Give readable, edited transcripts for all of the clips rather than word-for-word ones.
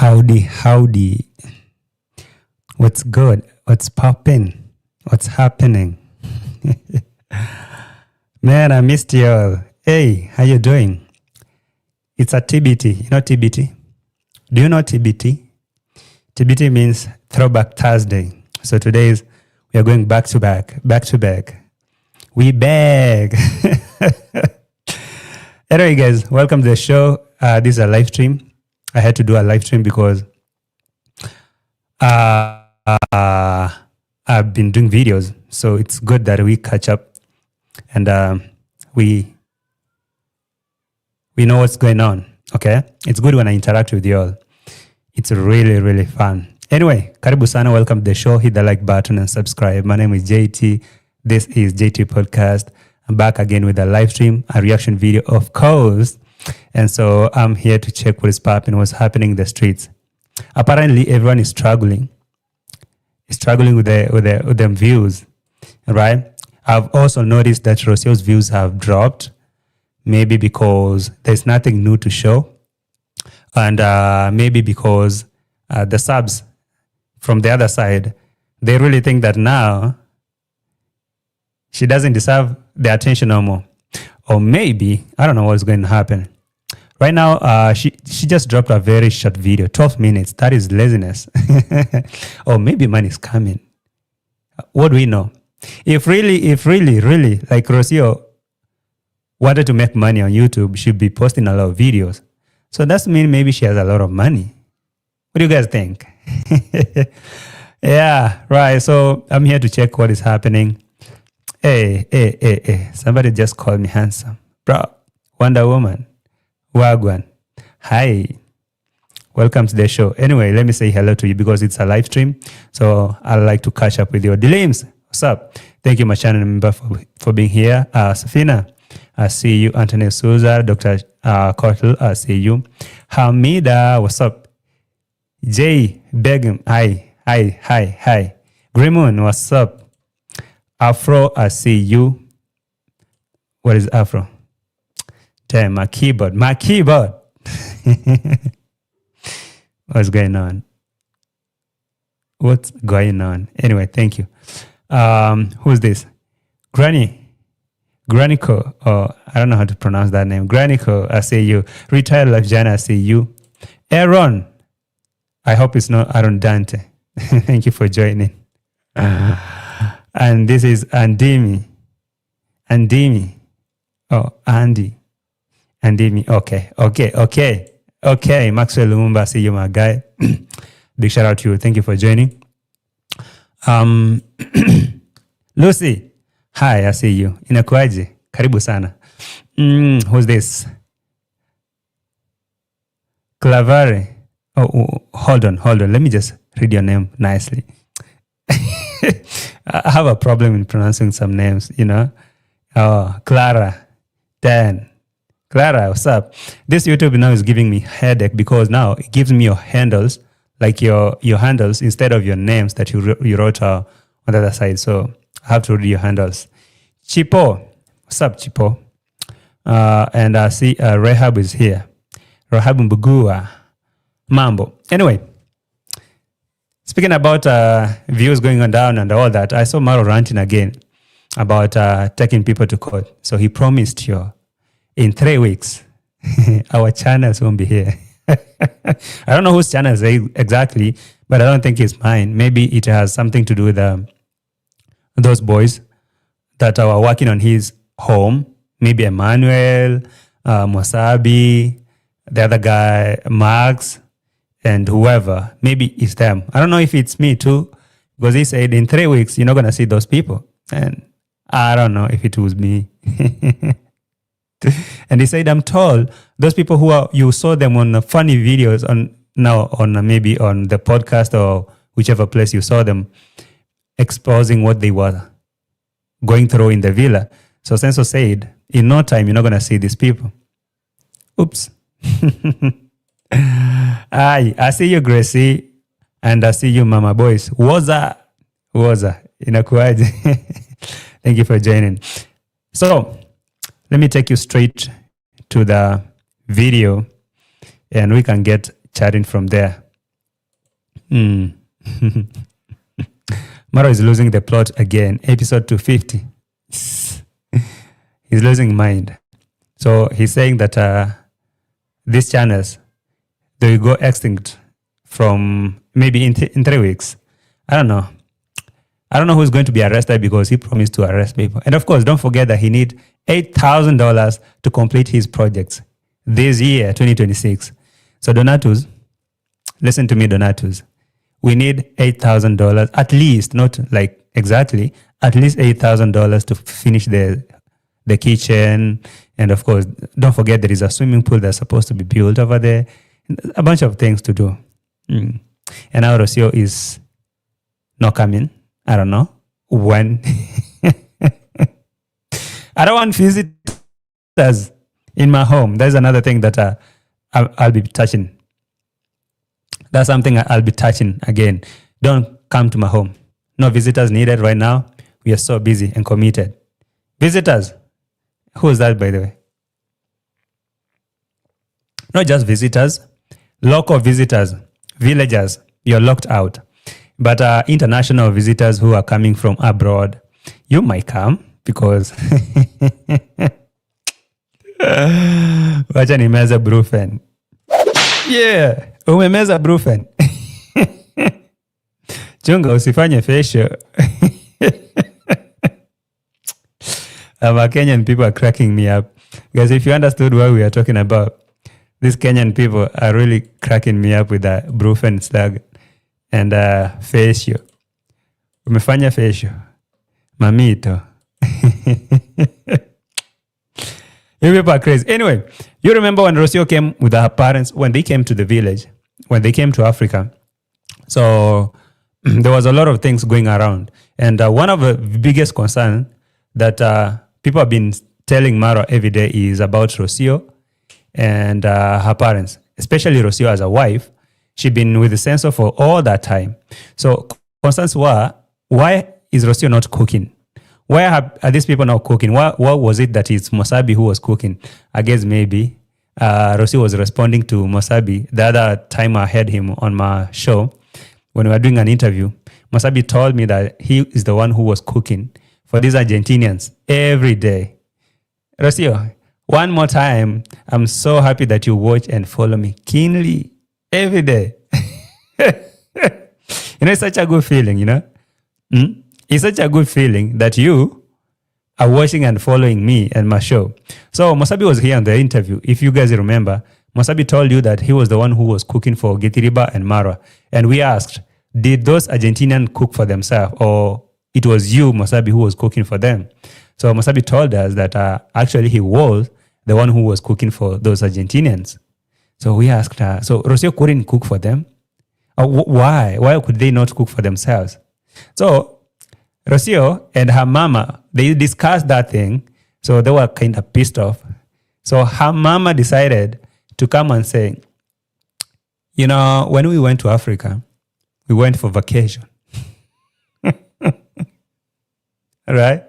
Howdy, howdy. What's good? What's popping? What's happening? Man, I missed y'all. Hey, how you doing? It's a TBT. You know TBT? Do you know TBT? TBT means Throwback Thursday. So we are going back to back. We back. Anyway, guys, welcome to the show. This is a live stream. I had to do a live stream because I've been doing videos. So it's good that we catch up and we know what's going on. Okay? It's good when I interact with you all. It's really, really fun. Anyway, karibu sana, welcome to the show. Hit the like button and subscribe. My name is JT. This is JT Podcast. I'm back again with a live stream, a reaction video, of course. And so I'm here to check what is popping, what's happening in the streets. Apparently, everyone is struggling with the views, right? I've also noticed that Rosio's views have dropped, maybe because there's nothing new to show, and maybe because the subs from the other side, they really think that now she doesn't deserve the attention no more. Or maybe, I don't know what's going to happen. Right now, she just dropped a very short video, 12 minutes. That is laziness. Or maybe money is coming. What do we know? If really, like Rocio wanted to make money on YouTube, she'd be posting a lot of videos. So that's mean maybe she has a lot of money. What do you guys think? Yeah, right. So I'm here to check what is happening. Hey. Somebody just called me handsome. Bro, Wonder Woman. Wagwan. Hi. Welcome to the show. Anyway, let me say hello to you because it's a live stream. So I'd like to catch up with you. Dilems, what's up? Thank you, my channel member, for being here. Safina, I see you. Anthony Souza, Dr. Kotel, I see you. Hamida, what's up? Jay Begum, hi. Grimun, what's up? Afro, I see you. What is Afro? Damn, my keyboard. What's going on? Anyway, thank you. Who's this? Granico. Oh, I don't know how to pronounce that name. Granico, I see you. Retired Life Jana, I see you. Aaron. I hope it's not Aaron Dante. Thank you for joining. And this is Andimi. Oh, Andy. Andimi. Okay. Maxwell Lumumba, see you, my guy. Big shout out to you. Thank you for joining. Lucy. Hi, I see you. Inakuaje? Karibu sana. Who's this? Clavare. Oh, hold on. Let me just read your name nicely. I have a problem in pronouncing some names, you know. Oh, Clara. Dan. Clara, what's up? This YouTube now is giving me headache because now it gives me your handles, like your handles instead of your names that you wrote on the other side. So I have to read your handles. Chipo. What's up, Chipo? And I see Rehab is here. Rehab Mbugua. Mambo. Anyway, speaking about views going on down and all that, I saw Marwa ranting again about taking people to court. So he promised you in 3 weeks, our channels won't be here. I don't know whose channel is exactly, but I don't think it's mine. Maybe it has something to do with those boys that are working on his home. Maybe Emmanuel, Mosabi, the other guy, Max, and whoever. Maybe it's them. I don't know if it's me too, because he said in 3 weeks, you're not going to see those people. And I don't know if it was me. And he said, I'm told those people you saw them on funny videos maybe on the podcast or whichever place you saw them exposing what they were going through in the villa. So Senso said, in no time, you're not going to see these people. Oops. I see you, Gracie, and I see you, Mama Boys. Woza. Inakuaje. Thank you for joining. So, let me take you straight to the video and we can get chatting from there. Mm. Marwa is losing the plot again. Episode 250. He's losing mind. So he's saying that these channels, they will go extinct from maybe in 3 weeks. I don't know. I don't know who's going to be arrested because he promised to arrest people. And of course, don't forget that he needs $8,000 to complete his projects this year, 2026. So Donatus, listen to me, Donatus. We need $8,000 at least, not like exactly, at least $8,000 to finish the kitchen. And of course, don't forget there is a swimming pool that's supposed to be built over there. A bunch of things to do. And now Rocio is not coming. I don't know when. I don't want visitors in my home. There's another thing that I'll be touching. That's something I'll be touching again. Don't come to my home. No visitors needed right now. We are so busy and committed. Visitors. Who is that, by the way? Not just visitors. Local visitors. Villagers. You're locked out. But international visitors who are coming from abroad, you might come because wacha nimeza brufen. Yeah, umemeza brufen. Chunga usifanye facial. Our Kenyan people are cracking me up. Guys, if you understood what we are talking about, these Kenyan people are really cracking me up with that brufen slug. And facial. Umefanya facial. Mamito. You people are crazy. Anyway, you remember when Rocio came with her parents, when they came to the village, when they came to Africa. So there was a lot of things going around. And one of the biggest concerns that people have been telling Marwa every day is about Rocio and her parents, especially Rocio as a wife. She'd been with the censor for all that time. So concerns were, why is Rocio not cooking? Why are these people not cooking? What was it that it's Mosabi who was cooking? I guess maybe Rocio was responding to Mosabi. The other time I heard him on my show, when we were doing an interview, Mosabi told me that he is the one who was cooking for these Argentinians every day. Rocio, one more time, I'm so happy that you watch and follow me keenly. Every day. It's such a good feeling, It's such a good feeling that you are watching and following me and my show. So Mosabi was here on the interview. If you guys remember, Mosabi told you that he was the one who was cooking for Githiriba and Marwa. And we asked, did those Argentinians cook for themselves, or it was you, Mosabi, who was cooking for them? So Mosabi told us that actually he was the one who was cooking for those Argentinians. So we asked her, so Rocio couldn't cook for them? Why? Why could they not cook for themselves? So Rocio and her mama, they discussed that thing. So they were kind of pissed off. So her mama decided to come and say, when we went to Africa, we went for vacation. Right?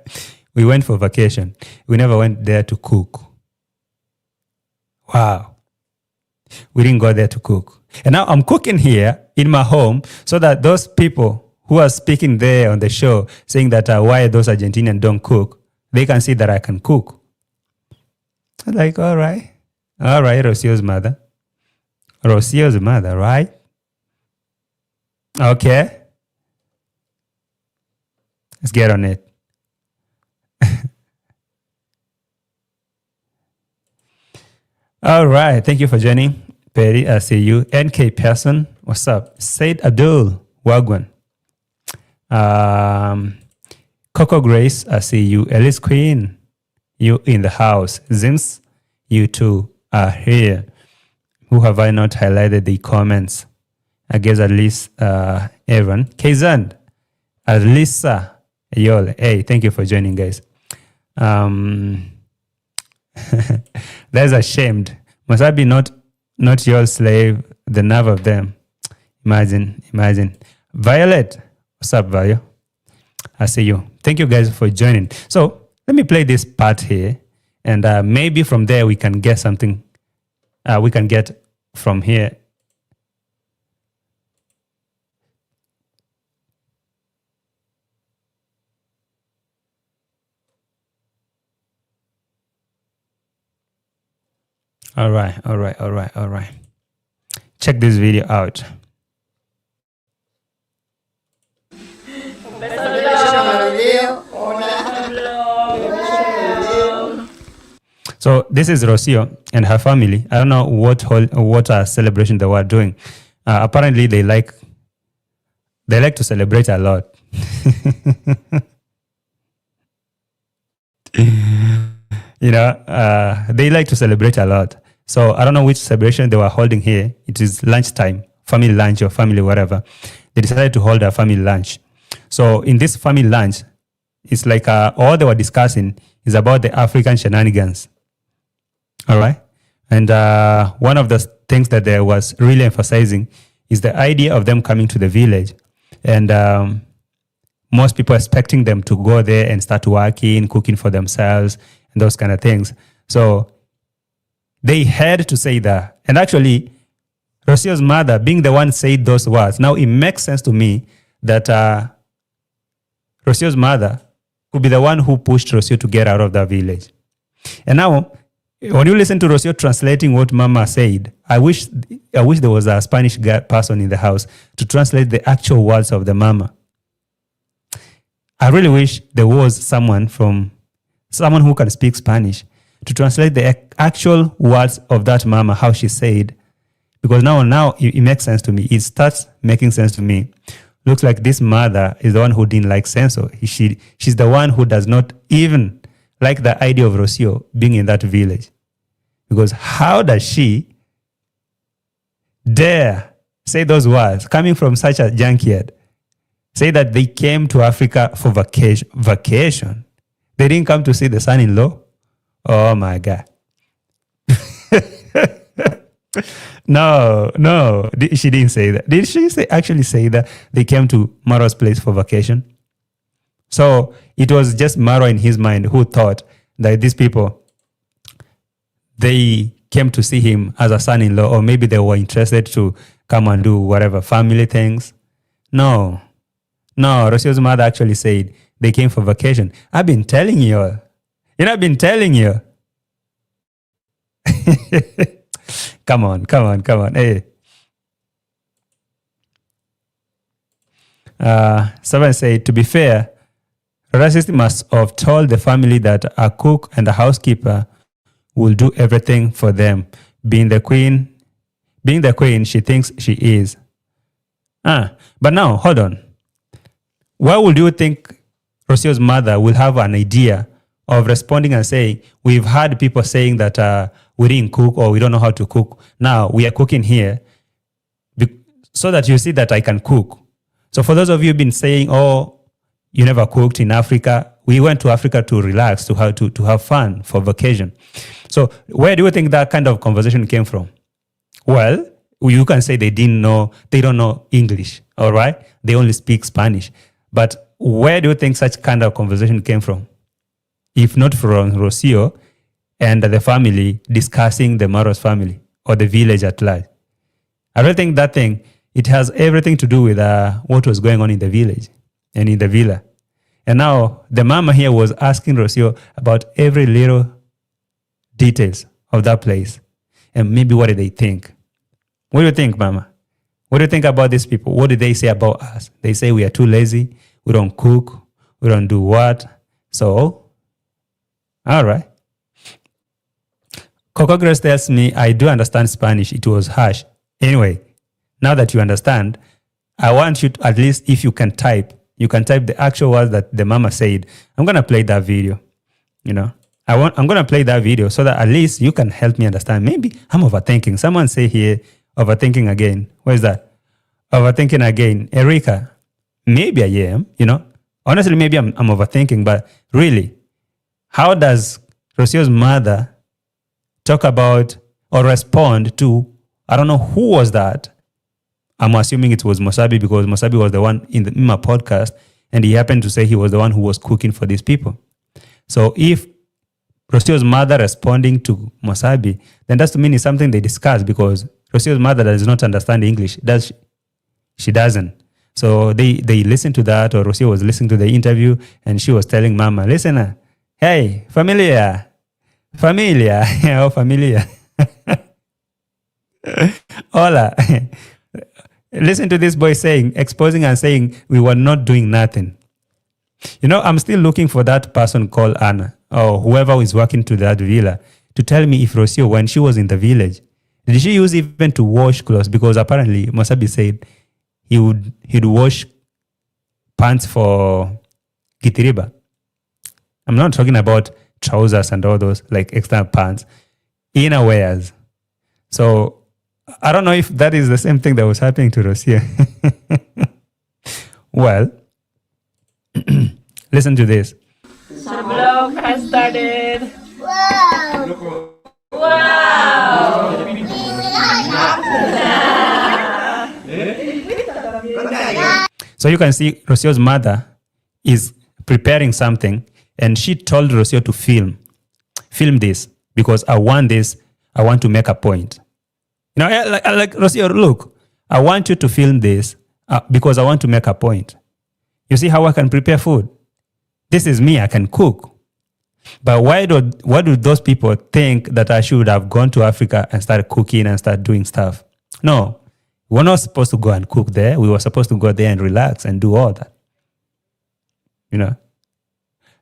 We went for vacation. We never went there to cook. Wow. We didn't go there to cook. And now I'm cooking here in my home so that those people who are speaking there on the show saying that why those Argentinians don't cook, they can see that I can cook. I'm like, all right, Rocio's mother, right? Okay. Let's get on it. All right. Thank you for joining. Perry, I see you. NK Person, what's up? Said Abdul, Wagwan. Coco Grace, I see you. Alice Queen, you in the house. Zims, you too are here. Who have I not highlighted the comments? I guess at least Evan. Kazan, Alisa, Yol. Hey, thank you for joining, guys. That's ashamed. Must I be not your slave, the nerve of them. Imagine. Violet, what's up, Vio? I see you. Thank you guys for joining. So let me play this part here, and maybe from there we can get something. We can get from here. All right. Check this video out. So this is Rocio and her family. I don't know what celebration they were doing. Apparently, they like to celebrate a lot. They like to celebrate a lot. So I don't know which celebration they were holding here. It is lunchtime, family lunch or family whatever. They decided to hold a family lunch. So in this family lunch, it's like all they were discussing is about the African shenanigans. All right. And one of the things that they was really emphasizing is the idea of them coming to the village. And most people expecting them to go there and start working, cooking for themselves, and those kind of things. So they had to say that. And actually, Rocio's mother, being the one said those words, now it makes sense to me that Rocio's mother could be the one who pushed Rocio to get out of the village. And now, when you listen to Rocio translating what Mama said, I wish there was a Spanish person in the house to translate the actual words of the Mama. I really wish there was someone who can speak Spanish to translate the actual words of that Mama, how she said, because now it makes sense to me. It starts making sense to me. Looks like this mother is the one who didn't like Senso. She's the one who does not even like the idea of Rocio being in that village. Because how does she dare say those words coming from such a junkyard? Say that they came to Africa for vacation. They didn't come to see the son-in-law. Oh my God. No, she didn't say that. Did she actually say that they came to Marwa's place for vacation? So it was just Marwa in his mind who thought that these people, they came to see him as a son-in-law, or maybe they were interested to come and do whatever family things. No, Rocio's mother actually said they came for vacation. I've been telling you all. I've been telling you. Come on. Hey. Someone said, to be fair, Racist must have told the family that a cook and a housekeeper will do everything for them. Being the queen she thinks she is. But now, hold on. Why would you think Rocio's mother will have an idea of responding and saying, we've had people saying that we didn't cook or we don't know how to cook. Now we are cooking here so that you see that I can cook. So for those of you who've been saying, oh, you never cooked in Africa, we went to Africa to relax, to have fun for vacation. So where do you think that kind of conversation came from? Well, you can say they don't know English, all right? They only speak Spanish. But where do you think such kind of conversation came from? If not from Rocio and the family discussing the Marwa's family or the village at large. I don't think that thing, it has everything to do with what was going on in the village and in the villa. And now the mama here was asking Rocio about every little details of that place. And maybe what did they think? What do you think, mama? What do you think about these people? What did they say about us? They say we are too lazy, we don't cook, we don't do what. So, all right. Coco Grace tells me, I do understand Spanish. It was harsh. Anyway, now that you understand, I want you to, at least if you can type the actual words that the mama said. I'm going to play that video. I'm going to play that video so that at least you can help me understand. Maybe I'm overthinking. Someone say here, overthinking again. Where's that? Overthinking again. Erika, maybe I am, Honestly, maybe I'm overthinking, but really, how does Rocio's mother talk about or respond to, I don't know who was that. I'm assuming it was Mosabi because Mosabi was the one in my podcast and he happened to say he was the one who was cooking for these people. So if Rocio's mother responding to Mosabi, then that's to mean it's something they discussed because Rocio's mother does not understand English. She doesn't. So they listened to that, or Rocio was listening to the interview and she was telling Mama, listen, hey, familia, oh, familia. Hola. Listen to this boy saying, exposing and saying we were not doing nothing. You know, I'm still looking for that person called Anna or whoever is working to that villa to tell me if Rocio, when she was in the village, did she use even to wash clothes? Because apparently Masabi said he'd wash pants for Gitiriba. I'm not talking about trousers and all those like extra pants, inner wears. So I don't know if that is the same thing that was happening to Rocio. Well, listen to this. The vlog has started. Wow! Wow! So you can see Rocio's mother is preparing something and she told Rocio to film this because I want to make a point. You know, like Rocio, look, I want you to film this because I want to make a point. You see how I can prepare food? This is me, I can cook. But why do those people think that I should have gone to Africa and started cooking and start doing stuff? No, we're not supposed to go and cook there. We were supposed to go there and relax and do all that. You know?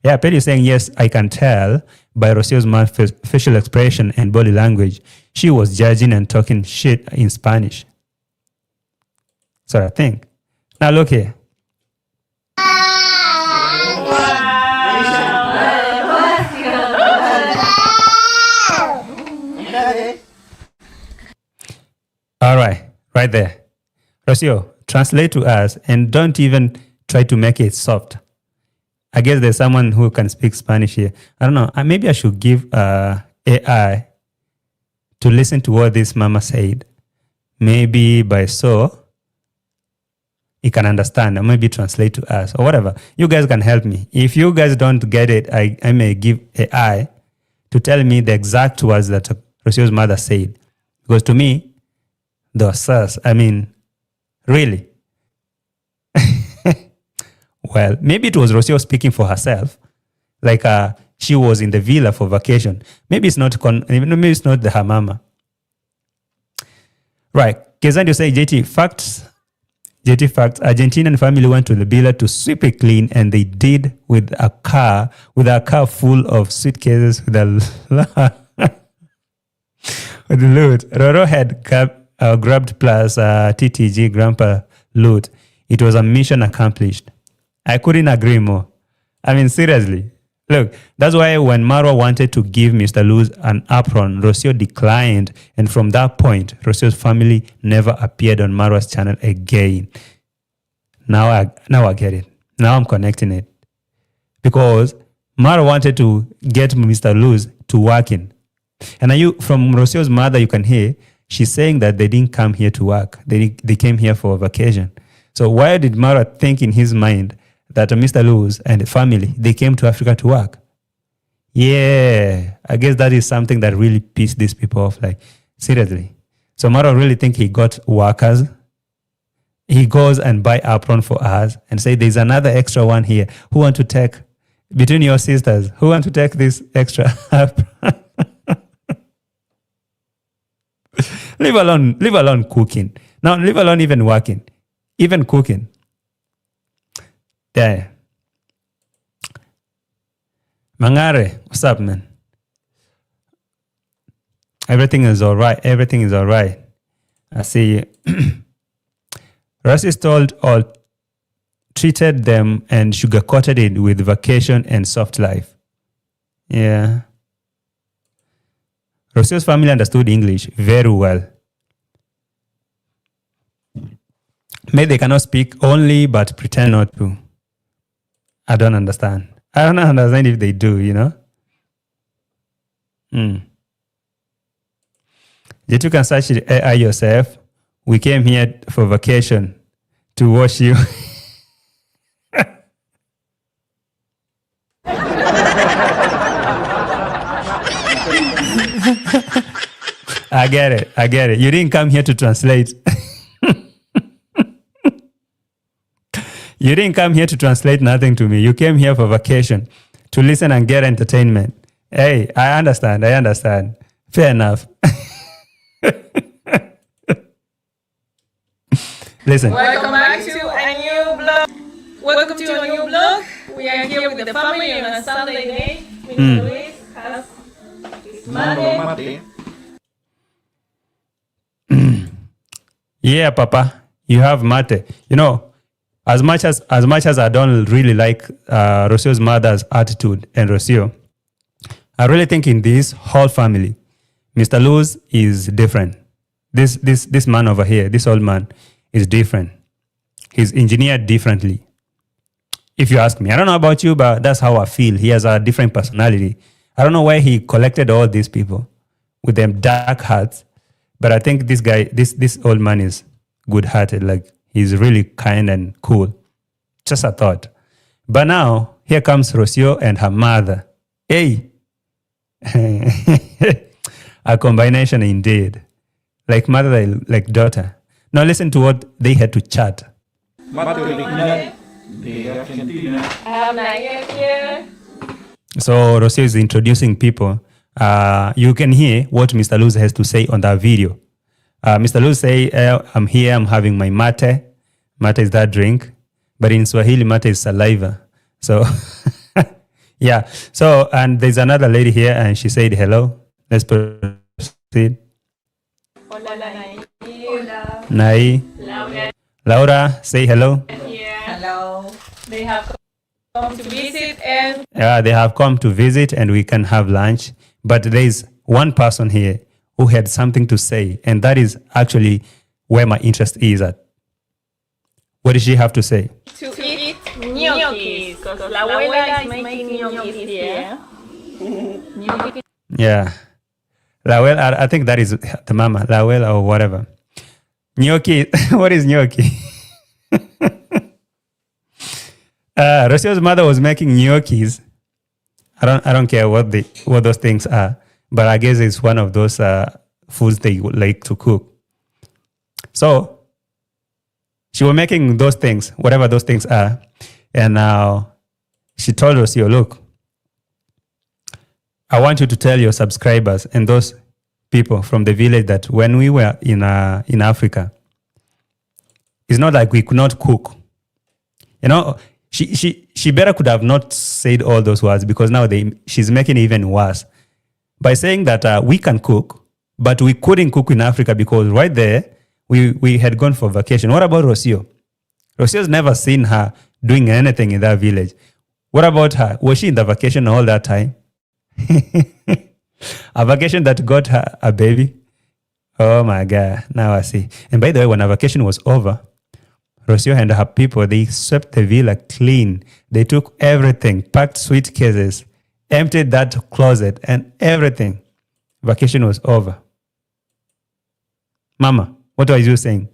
Yeah, Perry is saying, yes, I can tell by Rocio's mouth's facial expression and body language. She was judging and talking shit in Spanish. So I think. Now look here. All right there. Rocio, translate to us and don't even try to make it soft. I guess there's someone who can speak Spanish here. I don't know. Maybe I should give AI to listen to what this mama said. Maybe by so, he can understand or maybe translate to us or whatever. You guys can help me. If you guys don't get it, I may give AI to tell me the exact words that Rocio's mother said. Because to me, the sus, I mean, really. Well, maybe it was Rocio speaking for herself. Like she was in the villa for vacation. Maybe it's not maybe it's not her mama. Right. Kezandio say JT facts, Argentinian family went to the villa to sweep it clean and they did with a car full of suitcases with a with the loot. Roro had grabbed plus TTG grandpa loot. It was a mission accomplished. I couldn't agree more. I mean, seriously. Look, that's why when Marwa wanted to give Mr. Luz an apron, Rocio declined. And from that point, Rocio's family never appeared on Marwa's channel again. Now I get it. Now I'm connecting it. Because Marwa wanted to get Mr. Luz to work in. And from Rocio's mother, you can hear, she's saying that they didn't come here to work. They came here for a vacation. So why did Marwa think in his mind that Mr. Luz and the family, they came to Africa to work? Yeah, I guess that is something that really pissed these people off. Like, seriously. So Marwa really think he got workers. He goes and buy apron for us and say, there's another extra one here. Who want to take, between your sisters, who want to take this extra apron? Leave alone cooking. Now, leave alone even working. Even cooking. There. Mangare, what's up, man? Everything is all right. Everything is all right. I see you. Rossi told all, treated them and sugar-coated it with vacation and soft life. Yeah. Rosio's family understood English very well. Maybe they cannot speak only but pretend not to. I don't understand. I don't understand if they do, you know? Yet you can search it AI yourself. We came here for vacation to watch you. I get it. You didn't come here to translate. You didn't come here to translate nothing to me. You came here for vacation, to listen and get entertainment. Hey, I understand. Fair enough. Listen. Welcome back to a new vlog. Welcome to a new vlog. We are here with the family on a Sunday day. Mr. Luis has his mate. Yeah, Papa, you have mate. You know, as much as I don't really like Rocio's mother's attitude and Rocio, I really think in this whole family, Mr. Luz is different. This man over here, this old man, is different. He's engineered differently. If you ask me, I don't know about you, but that's how I feel. He has a different personality. I don't know where he collected all these people with them dark hearts, but I think this guy, this old man is good-hearted. Like, he's really kind and cool. Just a thought. But now, here comes Rocio and her mother. Hey! A combination indeed. Like mother, like daughter. Now listen to what they had to chat. I have Naya here. So Rocio is introducing people. You can hear what Mr. Luz has to say on that video. Mr. Luz say, I'm here, I'm having my mate. Mate is that drink. But in Swahili, mate is saliva. So, yeah. So, and there's another lady here and she said hello. Let's proceed. Hola, Naya. Hola. Nai. Laura. Laura, say hello. Here. Hello. They have come to visit and They have come to visit and we can have lunch. But there's one person here who had something to say. And that is actually where my interest is at. What does she have to say? to eat gnocchis because La Abuela is making gnocchis here. Gnocchi. Yeah. Lawel, I think that is the mama, Lawel or whatever. Gnocchi, what is gnocchi? Rocio's mother was making gnocchis. I don't care what those things are, but I guess it's one of those foods they would like to cook. So she was making those things, whatever those things are, and now she told Rocio, look, I want you to tell your subscribers and those people from the village that when we were in Africa, it's not like we could not cook. You know, she better could have not said all those words because now she's making it even worse by saying that we can cook, but we couldn't cook in Africa because right there we had gone for vacation. What about Rocio? Rocio's never seen her doing anything in that village. What about her? Was she in the vacation all that time? A vacation that got her a baby. Oh my God, now I see. And by the way, when her vacation was over, Rocio and her people, they swept the villa clean. They took everything, packed suitcases, emptied that closet and everything. Vacation was over. Mama, what are you saying?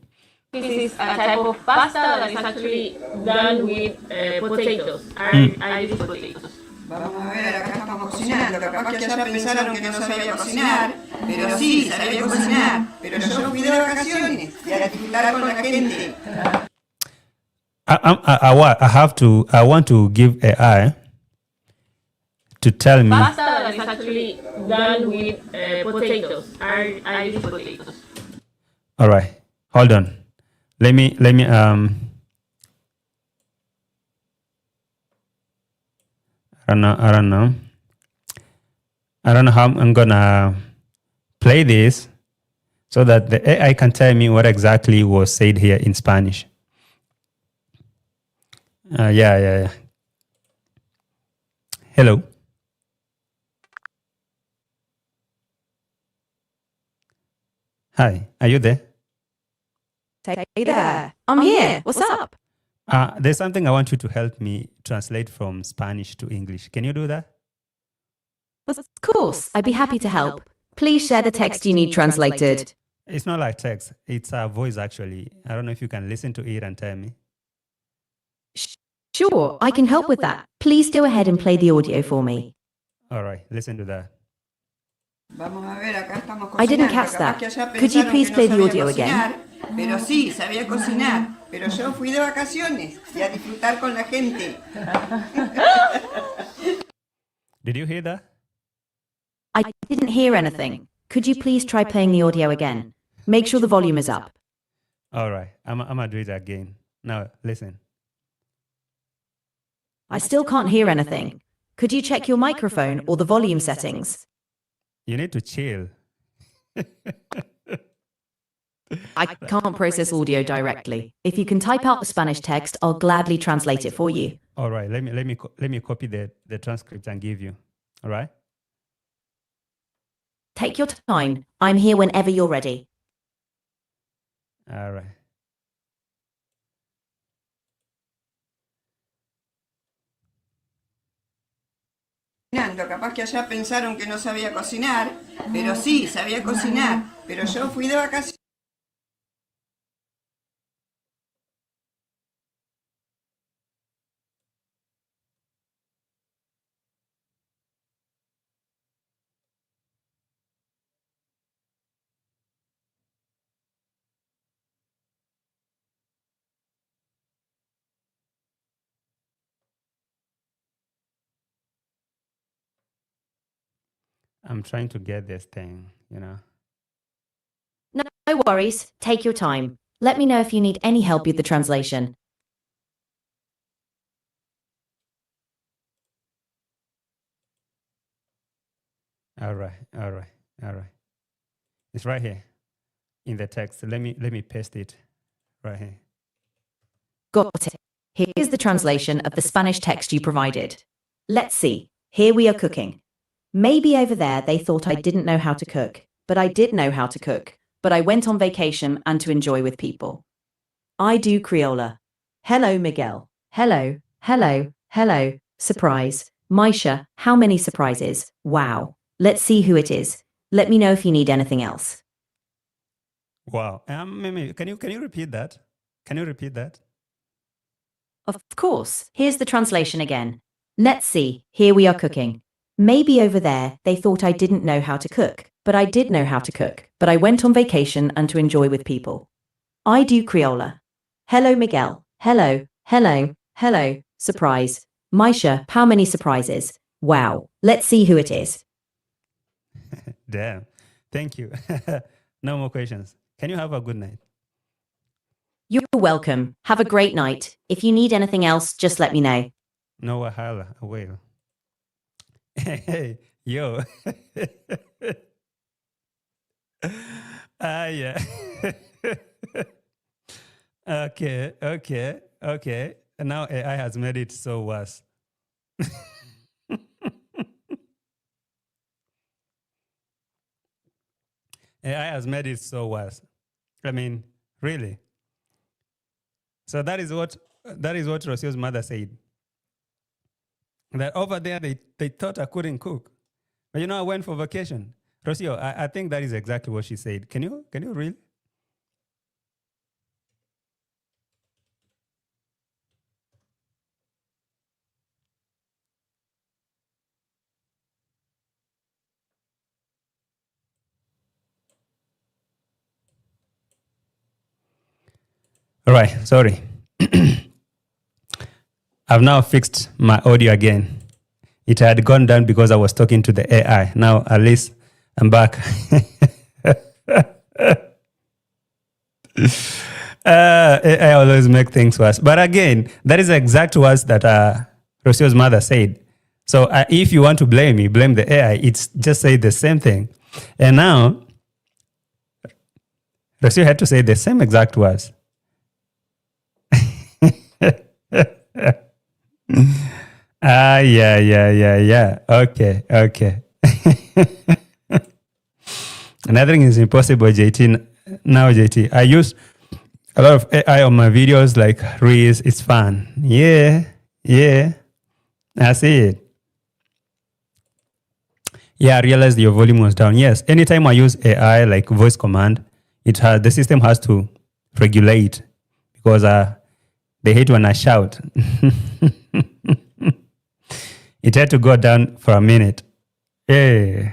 This is a type of pasta that is actually done with potatoes. I use potatoes. Vamos a ver, acá estamos cocinando. Capaz que allá pensaron que no sabía cocinar, pero sí, sabía cocinar. Pero yo fui de vacaciones y a disfrutar con la gente. I want to give AI to tell me. Pasta that is actually done with potatoes. I use potatoes. All right, hold on. Let me I don't know how I'm gonna play this so that the AI can tell me what exactly was said here in Spanish. Yeah. Hello. Hi, are you there? Hey there, I'm here. What's up? There's something I want you to help me translate from Spanish to English. Can you do that? Of course, I'd be happy to help. Please share the text you need translated. It's not like text. It's a voice, actually. I don't know if you can listen to it and tell me. Sure, I can help with that. Please go ahead and play the audio for me. All right, listen to that. Vamos a ver, acá estamos cocinando. I didn't catch that. Could you please play the audio again? Pero sí, sabía cocinar. Pero yo fui de vacaciones y a disfrutar con la gente. Did you hear that? I didn't hear anything. Could you please try playing the audio again? Make sure the volume is up. All right. I'm gonna do it again. Now listen. I still can't hear anything. Could you check your microphone or the volume settings? You need to chill. I can't process audio directly. If you can type out the Spanish text, I'll gladly translate it for you. All right. Let me copy the transcript and give you. All right. Take your time. I'm here whenever you're ready. All right. Capaz que allá pensaron que no sabía cocinar, pero sí, sabía cocinar. Pero yo fui de vacaciones. I'm trying to get this thing, No worries. Take your time. Let me know if you need any help with the translation. All right. It's right here in the text. Let me paste it right here. Got it. Here's the translation of the Spanish text you provided. Let's see. Here we are cooking. Maybe over there they thought I didn't know how to cook, but I did know how to cook. But I went on vacation and to enjoy with people. I do Criolla. Hello, Miguel. Hello. Surprise. Maisha, how many surprises? Wow. Let's see who it is. Let me know if you need anything else. Wow. Mimi, can you repeat that? Can you repeat that? Of course. Here's the translation again. Let's see. Here we are cooking. Maybe over there they thought I didn't know how to cook, but I did know how to cook. But I went on vacation and to enjoy with people. I do Criolla. Hello, Miguel. Hello. Surprise. Maisha, how many surprises? Wow. Let's see who it is. Damn. Thank you. No more questions. Can you have a good night? You're welcome. Have a great night. If you need anything else, just let me know. No wahala. I will. Hey, yo. Yeah. Okay. And now AI has made it so worse. AI has made it so worse. I mean, really. So that is what Rocio's mother said. That over there they thought I couldn't cook. But I went for vacation. Rocio, I think that is exactly what she said. Can you read? All right, sorry. I've now fixed my audio again. It had gone down because I was talking to the AI. Now, at least I'm back. AI always make things worse. But again, that is the exact words that Rocio's mother said. So if you want to blame me, blame the AI. It's just say the same thing. And now, Rocio had to say the same exact words. Yeah. Okay. Nothing is impossible, JT. Now, JT, I use a lot of AI on my videos like Reels. It's fun. Yeah. I see it. Yeah, I realized your volume was down. Yes, anytime I use AI like voice command, the system has to regulate because they hate when I shout. It had to go down for a minute. Yeah.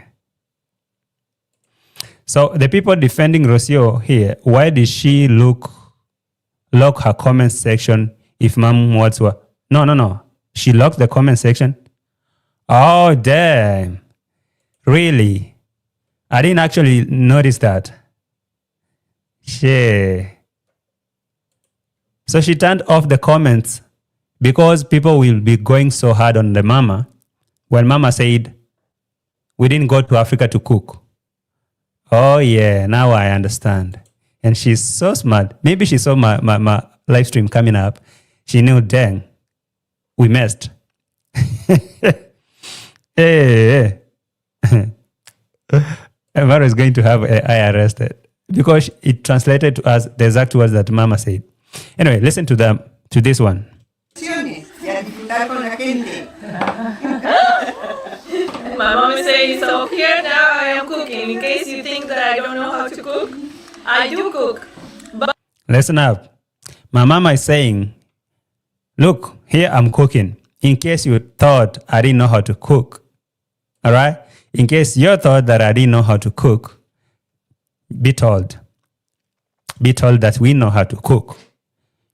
So the people defending Rocio here, why did she lock her comment section if Mom words were... No. She locked the comment section? Oh, damn. Really? I didn't actually notice that. Yeah. So she turned off the comments because people will be going so hard on the mama when mama said, we didn't go to Africa to cook. Oh yeah, now I understand. And she's so smart. Maybe she saw my live stream coming up. She knew, dang, we missed. Hey. Marwa is going to have I arrested because it translated to us the exact words that mama said. Anyway, listen to this one. My mom is saying, so here now I am cooking. In case you think that I don't know how to cook, I do cook. But Listen up. My mama is saying, look, here I'm cooking. In case you thought I didn't know how to cook. All right? In case you thought that I didn't know how to cook, be told. Be told that we know how to cook.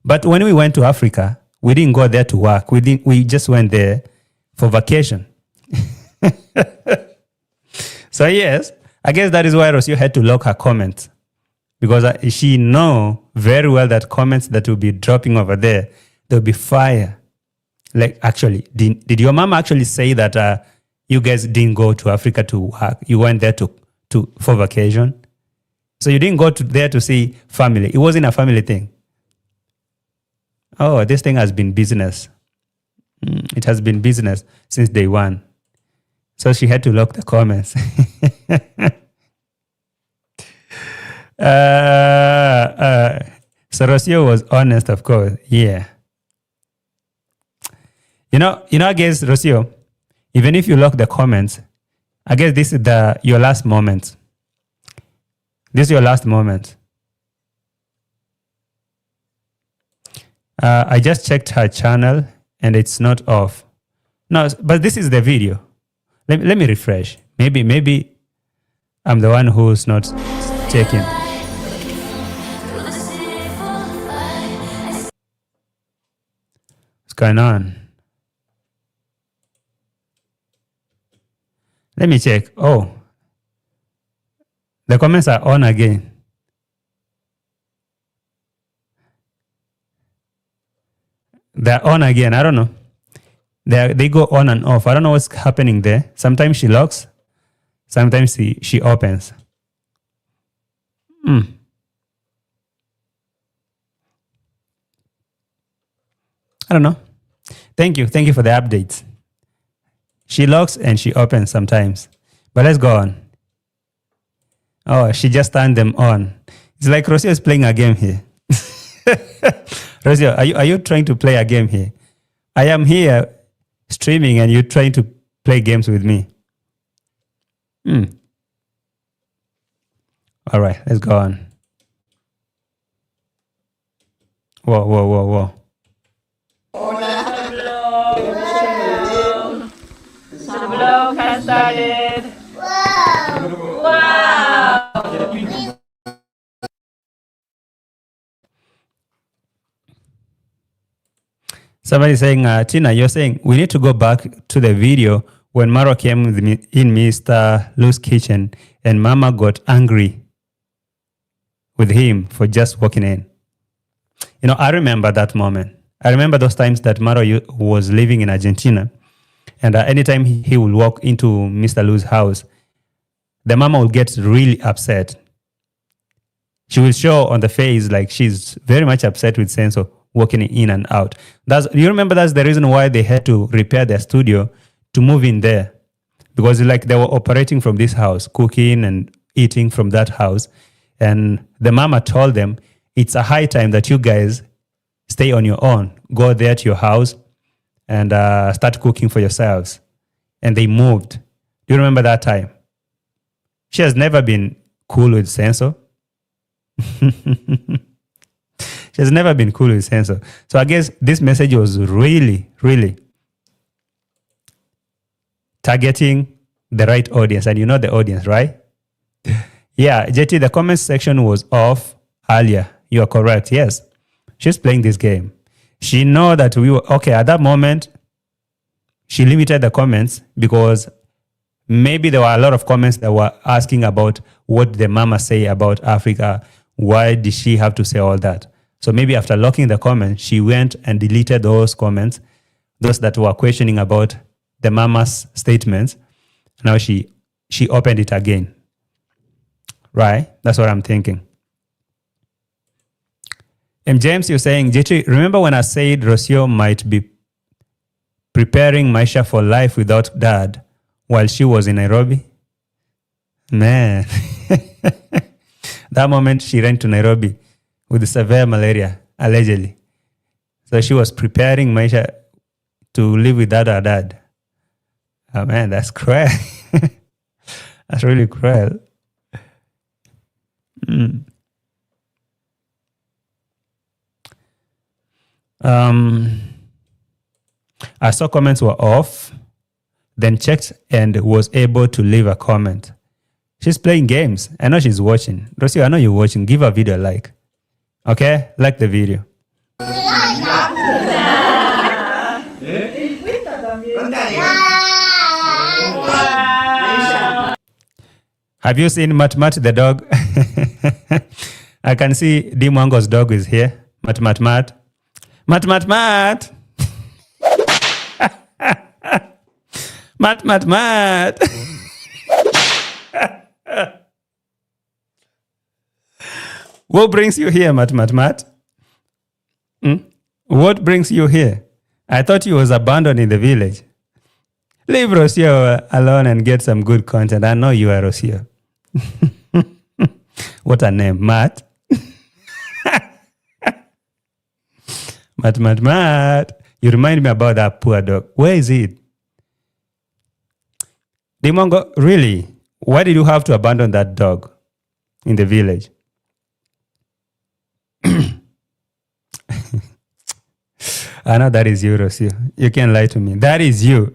But when we went to Africa, we didn't go there to work. We just went there for vacation. So yes, I guess that is why Rocio had to lock her comments, because she know very well that comments that will be dropping over there, there'll be fire. Like, actually, did your mom actually say that you guys didn't go to Africa to work? You went there for vacation? So you didn't go there to see family. It wasn't a family thing. Oh, this thing has been business. It has been business since day one. So she had to lock the comments. So Rocio was honest, of course. Yeah. You know, I guess, Rocio, even if you lock the comments, I guess this is your last moment. This is your last moment. I just checked her channel and it's not off. No, but this is the video. Let me refresh. Maybe I'm the one who's not checking. What's going on? Let me check. Oh, the comments are on again. They're on again. I don't know. They go on and off. I don't know what's happening there. Sometimes she locks. Sometimes she opens. I don't know. Thank you for the updates. She locks and she opens sometimes. But let's go on. Oh, she just turned them on. It's like Rocio is playing a game here. Rocio, are you trying to play a game here? I am here streaming and you're trying to play games with me. All right, let's go on. Whoa. The vlog has started. Wow. Somebody saying, Tina, you're saying we need to go back to the video when Marwa came in Mr. Lou's kitchen and Mama got angry with him for just walking in. You know, I remember that moment. I remember those times that Marwa was living in Argentina, and anytime he would walk into Mr. Lou's house, the mama would get really upset. She will show on the face like she's very much upset with Senso walking in and out. You remember that's the reason why they had to repair their studio to move in there, because like they were operating from this house, cooking and eating from that house, and the mama told them it's a high time that you guys stay on your own, go there to your house and start cooking for yourselves. And they moved. Do you remember that time? She has never been cool with Senso. She has never been cool with Senso. So I guess this message was really, really targeting the right audience. And you know the audience, right? Yeah, JT, the comment section was off earlier. You are correct. Yes. She's playing this game. She know that we were, okay, at that moment, she limited the comments because maybe there were a lot of comments that were asking about what the mama say about Africa. Why did she have to say all that? So maybe after locking the comments, she went and deleted those comments, those that were questioning about the mama's statements. Now she opened it again. Right? That's what I'm thinking. And James, you're saying, JT, remember when I said Rocio might be preparing Maisha for life without dad while she was in Nairobi? Man. That moment she ran to Nairobi with severe malaria, allegedly. So she was preparing Maisha to live without her dad. Oh man, that's cruel. That's really cruel. I saw comments were off, then checked and was able to leave a comment. She's playing games. I know she's watching. Rocio, I know you're watching. Give her video a like. Okay? Like the video. Have you seen Mat the dog? I can see Dimwango's dog is here. Mat. Mat. Mat. What brings you here, Mat? What brings you here? I thought you was abandoned in the village. Leave Rocio alone and get some good content. I know you are Rocio. What a name, Matt. Matt. You remind me about that poor dog. Where is it? Dimongo, really? Why did you have to abandon that dog in the village? I know that is you, Rocio. You can't lie to me. That is you.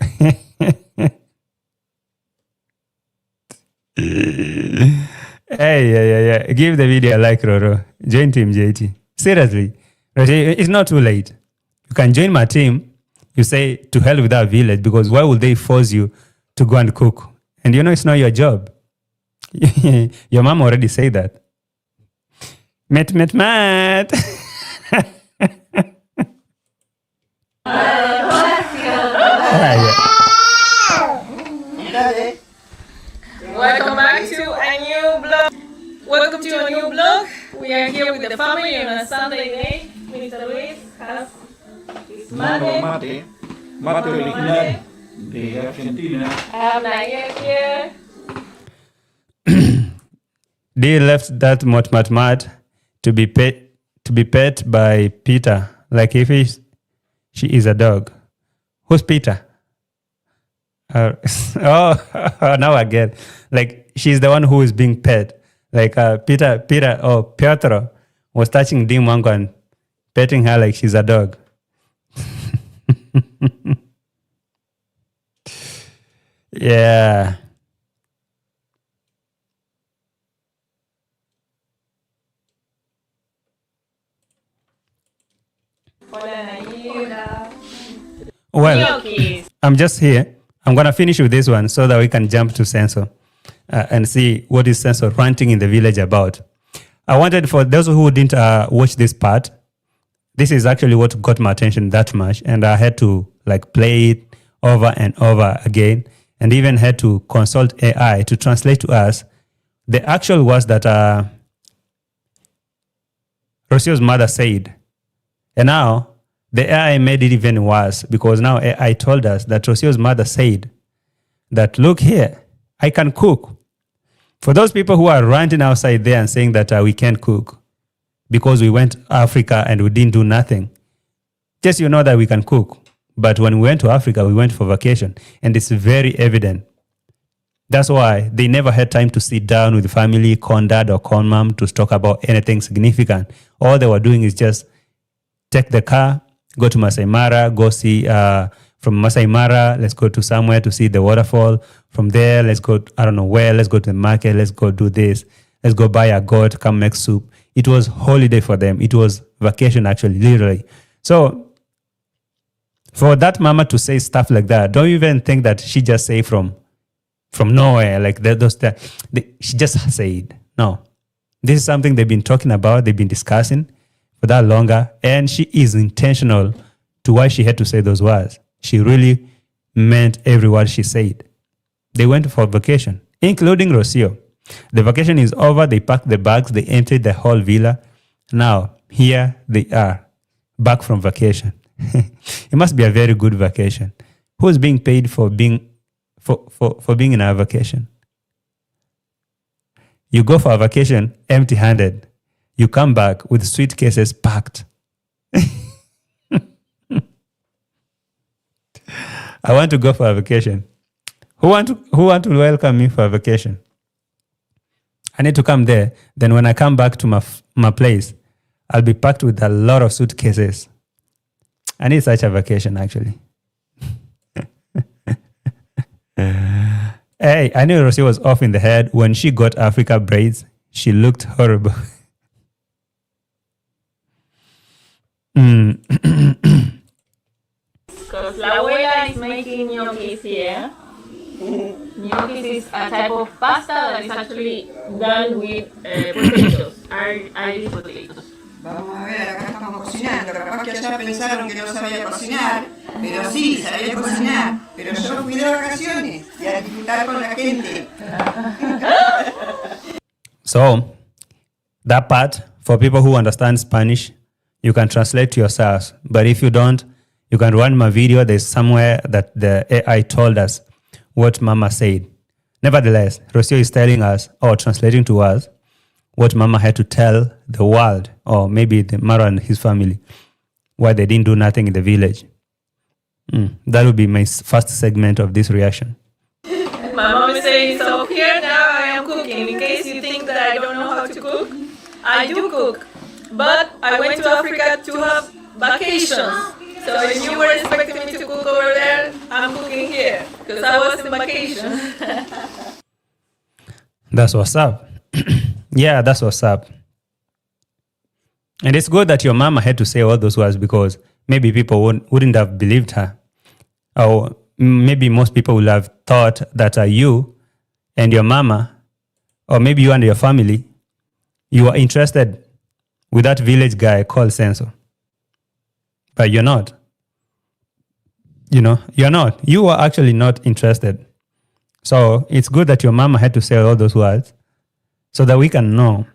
Hey. Give the video a like, Roro. Join Team JT. Seriously. It's not too late. You can join my team. You say, to hell with our village, because why would they force you to go and cook? And you know it's not your job. Your mom already said that. Met. Welcome back to a new vlog. Welcome to a new vlog. We are here with the family on a Sunday day. Mr. Luis has his mate. Mate original de Argentina. I have Nayel here. They left that Mat to be pet by Peter, like if she is a dog. Who's Peter? Now I get. Like she's the one who is being pet. Like Pietro was touching Dimwango and petting her like she's a dog. Yeah. Well, I'm just here. I'm going to finish with this one so that we can jump to Sensor and see what is Sensor ranting in the village about. I wanted, for those who didn't watch this part, this is actually what got my attention that much, and I had to like play it over and over again, and even had to consult AI to translate to us the actual words that Rocio's mother said. And now the AI made it even worse, because now AI told us that Rocio's mother said that, look here, I can cook. For those people who are ranting outside there and saying that we can't cook because we went to Africa and we didn't do nothing, just you know that we can cook. But when we went to Africa, we went for vacation, and it's very evident. That's why they never had time to sit down with the family, con dad or con mom, to talk about anything significant. All they were doing is just take the car, go to Masai Mara, go see, from Masai Mara, let's go to somewhere to see the waterfall. From there, let's go, I don't know where, let's go to the market, let's go do this. Let's go buy a goat, come make soup. It was holiday for them. It was vacation, actually, literally. So for that mama to say stuff like that, don't even think that she just say from nowhere, like she just said. No. This is something they've been talking about, they've been discussing for for that longer. And she is intentional to why she had to say those words. She really meant every word she said. They went for vacation, including Rocio. The vacation is over. They packed the bags. They emptied the whole villa. Now, here they are, back from vacation. It must be a very good vacation. Who's being paid for being in a vacation? You go for a vacation empty-handed. You come back with suitcases packed. I want to go for a vacation. Who want to welcome me for a vacation? I need to come there. Then when I come back to my place, I'll be packed with a lot of suitcases. I need such a vacation, actually. Hey, I knew Rosie was off in the head. When she got Africa braids, she looked horrible. Because La Abuela is making gnocchis here. Gnocchis is a type of pasta that is actually done with potatoes, Irish potatoes. Vamos a ver, acá estamos cocinando. Capaz que allá pensaron que no sabía cocinar, pero sí, sabía cocinar. Pero yo fui de vacaciones y a disfrutar con la gente. So, that part, for people who understand Spanish, you can translate to yourselves. But if you don't, you can run my video. There's somewhere that the AI told us what Mama said. Nevertheless, Rocio is telling us, or translating to us, what Mama had to tell the world, or maybe the Marwa and his family, why they didn't do nothing in the village. That will be my first segment of this reaction. My mom is saying, so here now I am cooking. In case you think that I don't know how to cook, I do cook. But I went to Africa to have vacations. So if you were expecting me to cook over there, I'm cooking here. Because I was in vacation. That's what's up. Yeah, that's what's up. And it's good that your mama had to say all those words because maybe people wouldn't have believed her. Or maybe most people would have thought that you and your mama, or maybe you and your family, you are interested with that village guy called Senso. But you're not. You're not. You are actually not interested. So it's good that your mama had to say all those words so that we can know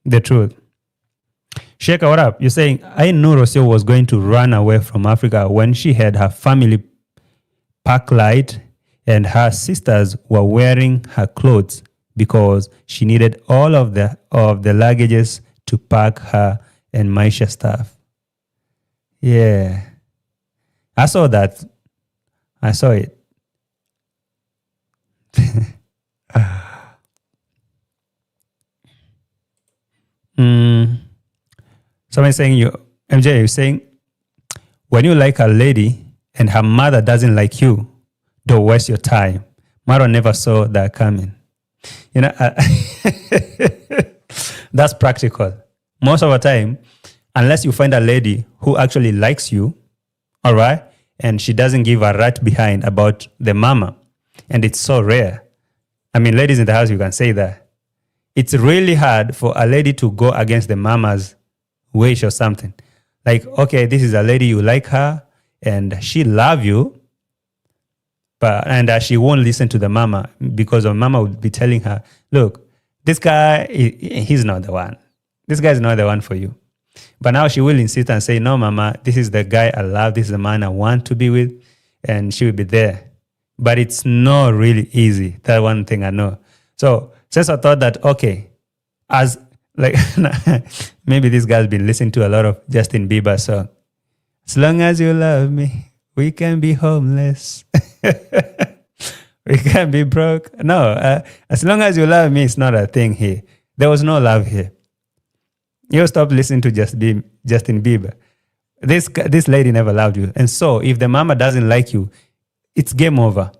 the truth. Sheka, what up? You're saying, I knew Rocio was going to run away from Africa when she had her family pack light and her sisters were wearing her clothes because she needed all of the luggages to pack her and Maisha stuff. Yeah. I saw that. I saw it. Someone saying MJ, you're saying when you like a lady and her mother doesn't like you, don't waste your time. Marwa never saw that coming. That's practical. Most of the time, unless you find a lady who actually likes you, all right, and she doesn't give a rat behind about the mama, and it's so rare. I mean, ladies in the house, you can say that. It's really hard for a lady to go against the mama's wish or something. Like, okay, this is a lady, you like her, and she love you, and she won't listen to the mama because the mama would be telling her, look, this guy, he's not the one. This guy is not the one for you. But now she will insist and say, no, mama, this is the guy I love. This is the man I want to be with. And she will be there. But it's not really easy. That one thing I know. So since I thought that, okay, as like, maybe this guy's been listening to a lot of Justin Bieber song. As long as you love me, we can be homeless. We can be broke. No, as long as you love me, it's not a thing here. There was no love here. You stop listening to Justin Bieber. This lady never loved you. And so if the mama doesn't like you, it's game over.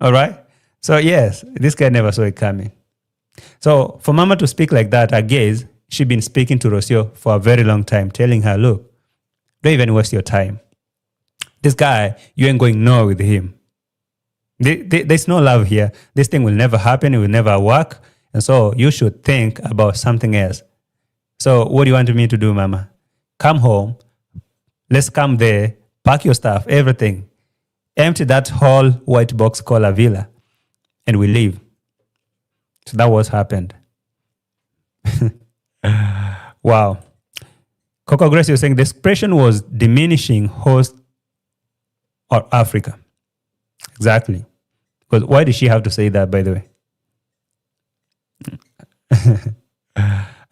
All right? So yes, this guy never saw it coming. So for mama to speak like that, I guess she'd been speaking to Rocio for a very long time, telling her, look, don't even waste your time. This guy, you ain't going nowhere with him. There's no love here. This thing will never happen. It will never work. And so you should think about something else. So what do you want me to do, mama? come home, let's come there, pack your stuff, everything, empty that whole white box called a villa, and we leave. So that was happened. Wow. Coco Grace, you're saying Discretion was diminishing host or Africa. Exactly. Because why did she have to say that, by the way?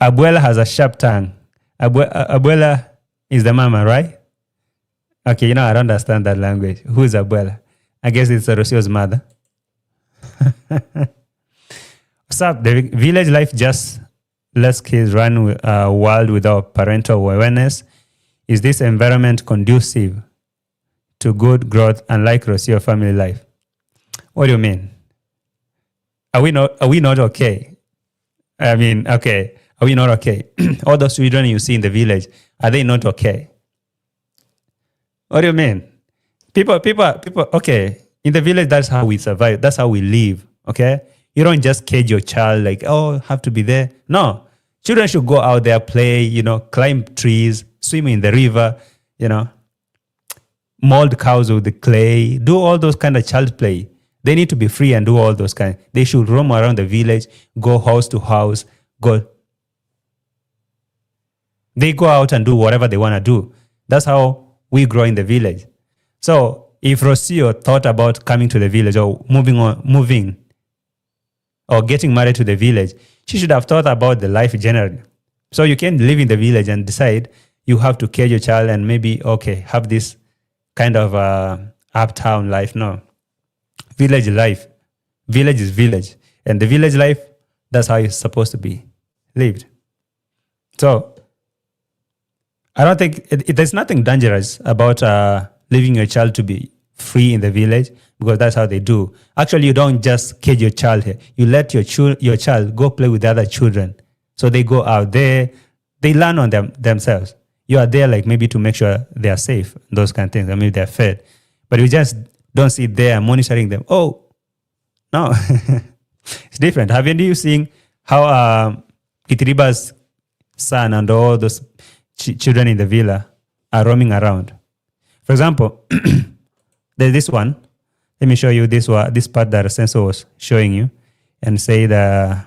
Abuela has a sharp tongue. Abuela is the mama, right? Okay, I don't understand that language. Who is Abuela? I guess it's Rosio's mother. What's up? The village life just lets kids run wild without parental awareness. Is this environment conducive to good growth, unlike Rosio family life? What do you mean? Are we not okay? I mean, okay. Are we not okay? All those children you see in the village, are they not okay? What do you mean? People, okay. In the village, that's how we survive. That's how we live, okay? You don't just cage your child like, oh, have to be there. No. Children should go out there, play, climb trees, swim in the river, mold cows with the clay, do all those kind of child play. They need to be free and do all those kind. They should roam around the village, go house to house, go. They go out and do whatever they want to do. That's how we grow in the village. So if Rocio thought about coming to the village or moving or getting married to the village, she should have thought about the life generally. So you can't live in the village and decide you have to care your child and maybe, okay, have this kind of uptown life. No. Village life. Village is village. And the village life, that's how it's supposed to be lived. So I don't think there's nothing dangerous about leaving your child to be free in the village, because that's how they do. Actually, you don't just cage your child here. You let your child go play with other children. So they go out there, they learn on themselves. You are there like maybe to make sure they are safe, those kind of things. I mean, they're fed. But you just don't sit there monitoring them. Oh, no. It's different. Haven't you seen how Kitiriba's son and all those children in the villa are roaming around? For example, there's this one. Let me show you this part that Sensor was showing you and say that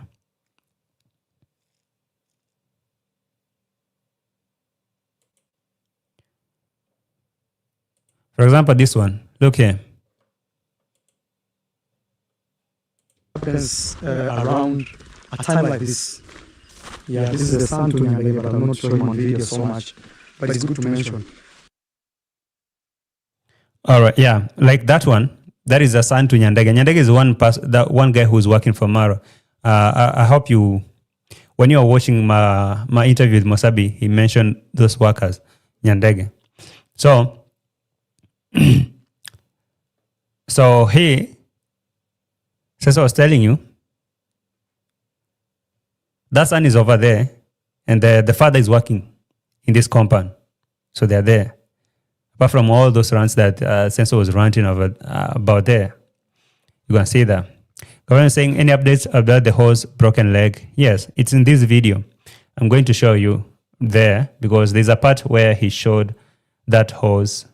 for example, this one. Look here. Happens around a time like this. Yeah, this is the sound to me, but I'm not showing on video so much. But it's good to mention. All right, yeah, like that one. That is a son to Nyandege. Nyandege is one guy who's working for Marwa. I hope you, when you are watching my interview with Mosabi, he mentioned those workers, Nyandege. So, he, since I was telling you, that son is over there, and the father is working in this compound. So they're there. Apart from all those rants that Sensor was ranting about there, you can see that. Cabrera saying, any updates about the horse broken leg? Yes, it's in this video. I'm going to show you there because there's a part where he showed that horse.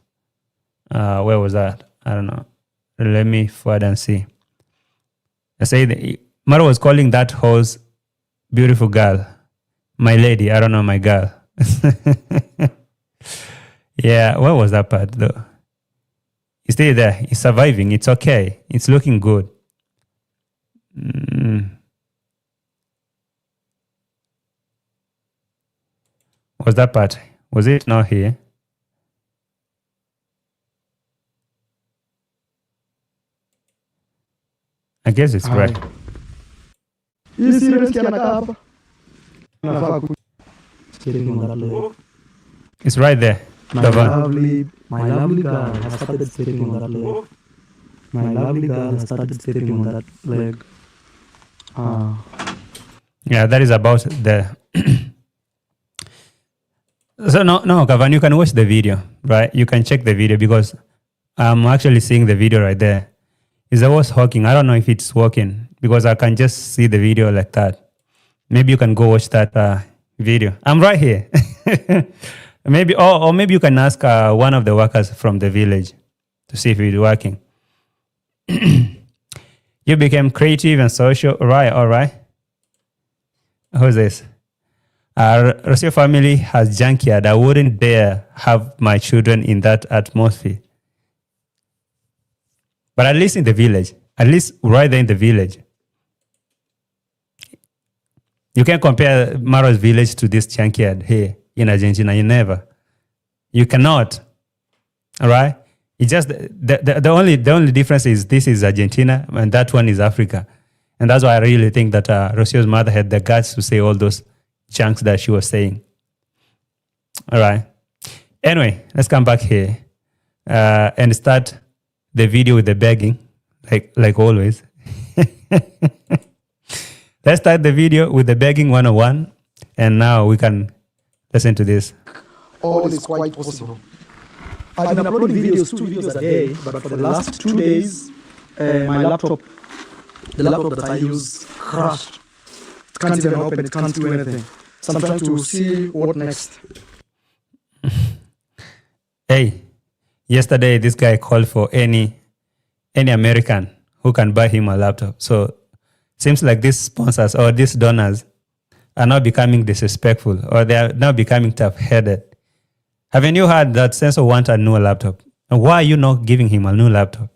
Where was that? I don't know. Let me forward and see. I say Marwa was calling that horse beautiful girl. My lady, I don't know, my girl. Yeah, what was that part though? He's still there. He's surviving. It's okay. It's looking good. Was that part? Was it not here? I guess it's right. It's right there. My lovely girl has started sitting on that leg. My lovely girl has started sitting on that leg. Yeah, that is about the. So no, Kavan, you can watch the video, right? You can check the video because I'm actually seeing the video right there. Is the horse walking? I don't know if it's walking because I can just see the video like that. Maybe you can go watch that video. I'm right here. Maybe, or maybe you can ask one of the workers from the village to see if it's working. You became creative and social. All right. Who's this? Our Rocio family has junkyard. I wouldn't dare have my children in that atmosphere. But at least in the village, at least right there in the village. You can't compare Marwa's village to this junkyard here in Argentina. You cannot. All right? It's just the only difference is this is Argentina and that one is Africa. And that's why I really think that Rocio's mother had the guts to say all those chunks that she was saying. All right. Anyway, let's come back here and start the video with the begging, like always. Let's start the video with the begging 101, and now we can listen to this. All is quite possible. I've been uploading videos, 2 videos a day, but for the last 2 days, my laptop, the laptop that I use, crashed. It can't even open, it can't do anything. So I'm trying to see what next. Hey, yesterday this guy called for any American who can buy him a laptop. So seems like these sponsors or these donors are now becoming disrespectful, or they are now becoming tough-headed. Haven't you heard that Sensor wants a new laptop? And why are you not giving him a new laptop?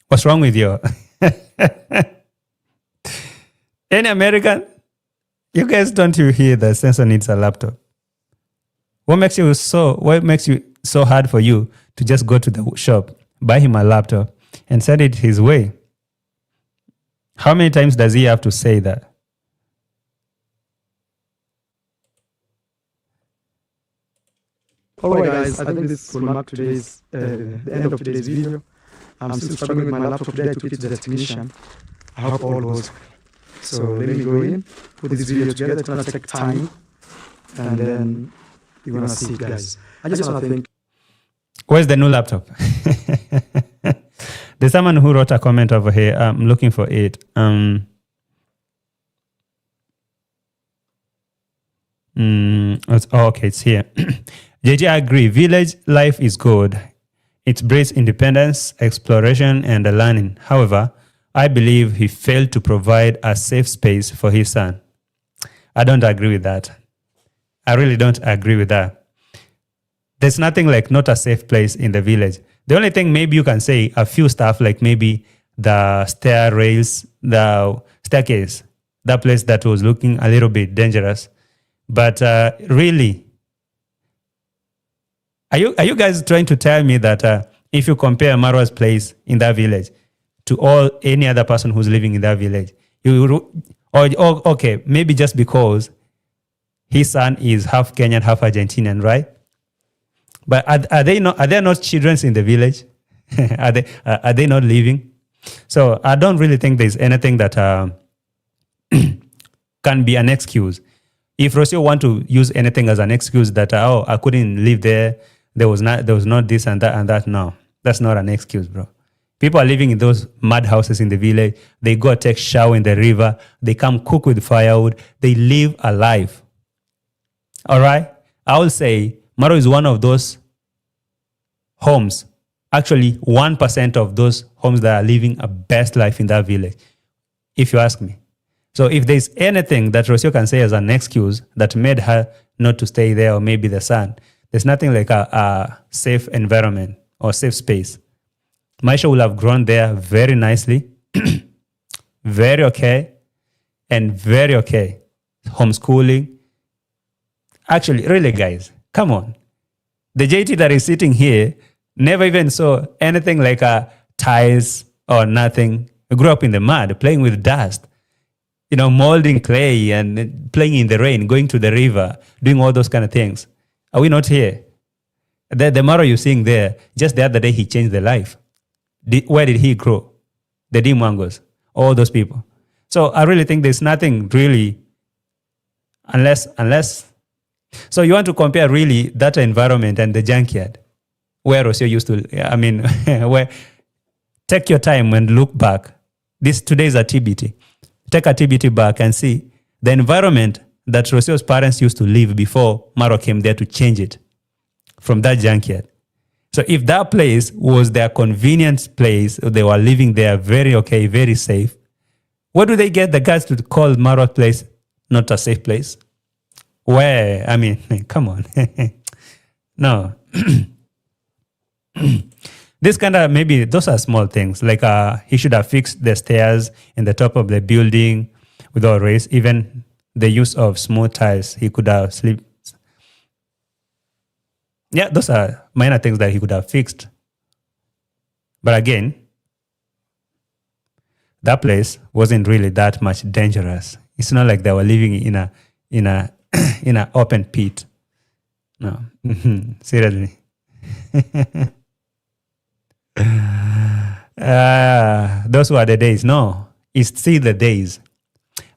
What's wrong with you? Any American? You guys don't you hear that Sensor needs a laptop? What makes you so hard for you to just go to the shop, buy him a laptop, and send it his way? How many times does he have to say that? Alright guys, I think this will mark today's, the end of today's video. I'm still struggling with my laptop today. I took it to the technician. I hope all was well. So let me go in, put this video together. It's gonna take time, and then you're gonna see it, guys. I just wanna think. Where's the new laptop? There's someone who wrote a comment over here. I'm looking for it. Okay, it's here. JJ, I agree. Village life is good. It breeds independence, exploration, and learning. However, I believe he failed to provide a safe space for his son. I don't agree with that. I really don't agree with that. There's nothing like not a safe place in the village. The only thing maybe you can say a few stuff like maybe the stair rails, the staircase, that place that was looking a little bit dangerous. But really, are you guys trying to tell me that if you compare Marwa's place in that village to any other person who's living in that village, okay, maybe just because his son is half Kenyan, half Argentinian, right? But are there not children in the village? Are they not living? So I don't really think there's anything that can be an excuse. If Rocio want to use anything as an excuse that I couldn't live there, there was not this and that. No, that's not an excuse, bro. People are living in those mud houses in the village. They go take shower in the river. They come cook with firewood. They live a life. All right? I will say Marwa is one of those homes. Actually, 1% of those homes that are living a best life in that village, if you ask me. So if there's anything that Rocio can say as an excuse that made her not to stay there, or maybe the son, there's nothing like a safe environment or safe space. Maisha will have grown there very nicely, very okay, and very okay. Homeschooling. Actually, really, guys, come on. The JT that is sitting here never even saw anything like tiles or nothing. He grew up in the mud, playing with dust, molding clay and playing in the rain, going to the river, doing all those kind of things. Are we not here? The Marwa you're seeing there, just the other day, he changed their life. Where did he grow? The Dimwangos, all those people. So I really think there's nothing really, unless. So you want to compare really that environment and the junkyard, where Rocio used to, where, take your time and look back. Today is a TBT. Take a TBT back and see the environment that Rocio's parents used to live before Marwa came there to change it. from that junkyard. So if that place was their convenience place, they were living there very okay, very safe, what do they get the guys to call Marwa place not a safe place? Where? I mean, come on. No. This kind of, maybe those are small things. Like he should have fixed the stairs in the top of the building with all race. Even the use of smooth tiles, he could have sleep. Yeah, those are minor things that he could have fixed. But again, that place wasn't really that much dangerous. It's not like they were living in a in an open pit. No, seriously. Those were the days. No, it's still the days.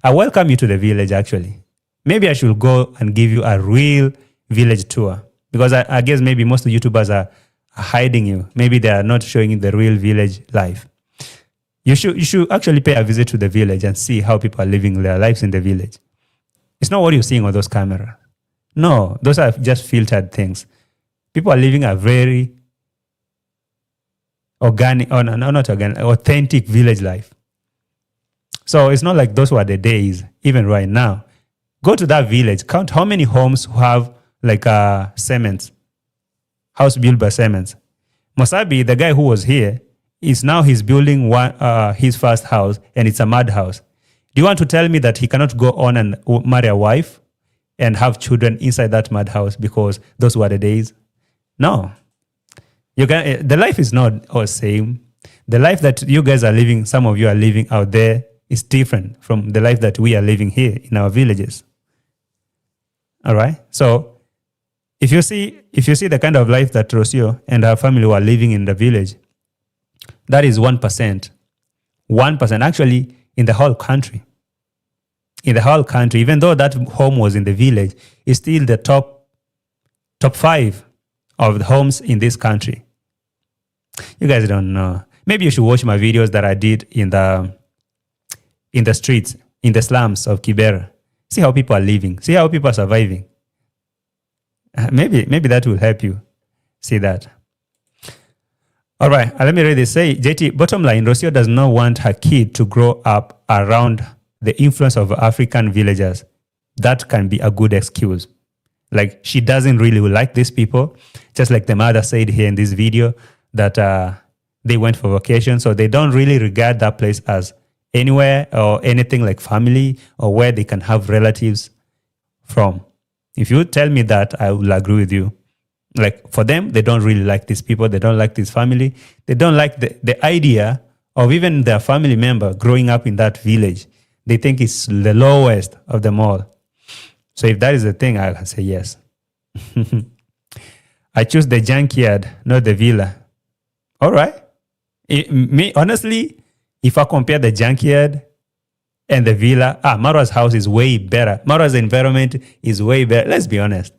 I welcome you to the village, actually. Maybe I should go and give you a real village tour, because I guess maybe most of YouTubers are hiding you. Maybe they are not showing you the real village life. You should actually pay a visit to the village and see how people are living their lives in the village. It's not what you're seeing on those cameras. No, those are just filtered things. People are living a very organic, or not organic, authentic village life. So it's not like those were the days, even right now. Go to that village, count how many homes have like cement, house built by cement. Mosabi, the guy who was here, he's building his first house, and it's a mud house. Do you want to tell me that he cannot go on and marry a wife and have children inside that mud house because those were the days? No. The life is not all same. The life that you guys are living, some of you are living out there, is different from the life that we are living here in our villages. All right? So if you see the kind of life that Rocio and her family were living in the village, that is 1%. 1%, actually, in the whole country. In the whole country, even though that home was in the village, it's still the top 5 of the homes in this country. You guys don't know. Maybe you should watch my videos that I did in the streets, in the slums of Cabrera. See how people are living. See how people are surviving. Maybe that will help you see that. All right, let me read this. Say, JT, bottom line, Rocio does not want her kid to grow up around the influence of African villagers. That can be a good excuse. Like, she doesn't really like these people. Just like the mother said here in this video, that they went for vacation. So they don't really regard that place as anywhere or anything like family or where they can have relatives from. If you tell me that, I will agree with you. Like, for them, they don't really like these people. They don't like this family. They don't like the idea of even their family member growing up in that village. They think it's the lowest of them all. So if that is the thing, I can say yes. I choose the junkyard, not the villa. All right. Me, honestly, if I compare the junkyard and the villa, Marwa's house is way better. Marwa's environment is way better. Let's be honest.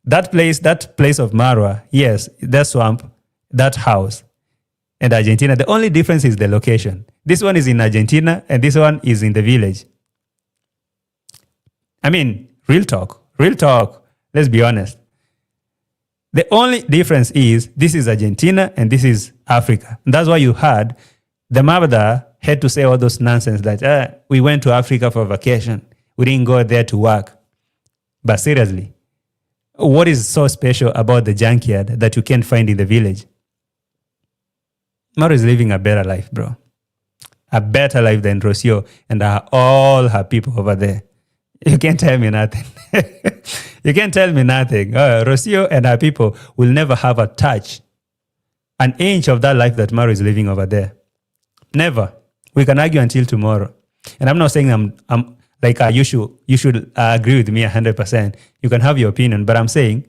That place of Marwa, yes, that swamp, that house, and Argentina, the only difference is the location. This one is in Argentina, and this one is in the village. I mean, real talk. Let's be honest. The only difference is this is Argentina and this is Africa. And that's why you heard the mother had to say all those nonsense that we went to Africa for vacation. We didn't go there to work. But seriously, what is so special about the junkyard that you can't find in the village? Marwa is living a better life, bro. A better life than Rocio and all her people over there. You can't tell me nothing. You can't tell me nothing. Rocio and her people will never have a touch, an inch of that life that Marwa is living over there. Never. We can argue until tomorrow. And I'm not saying I'm like you should agree with me 100%. You can have your opinion, but I'm saying,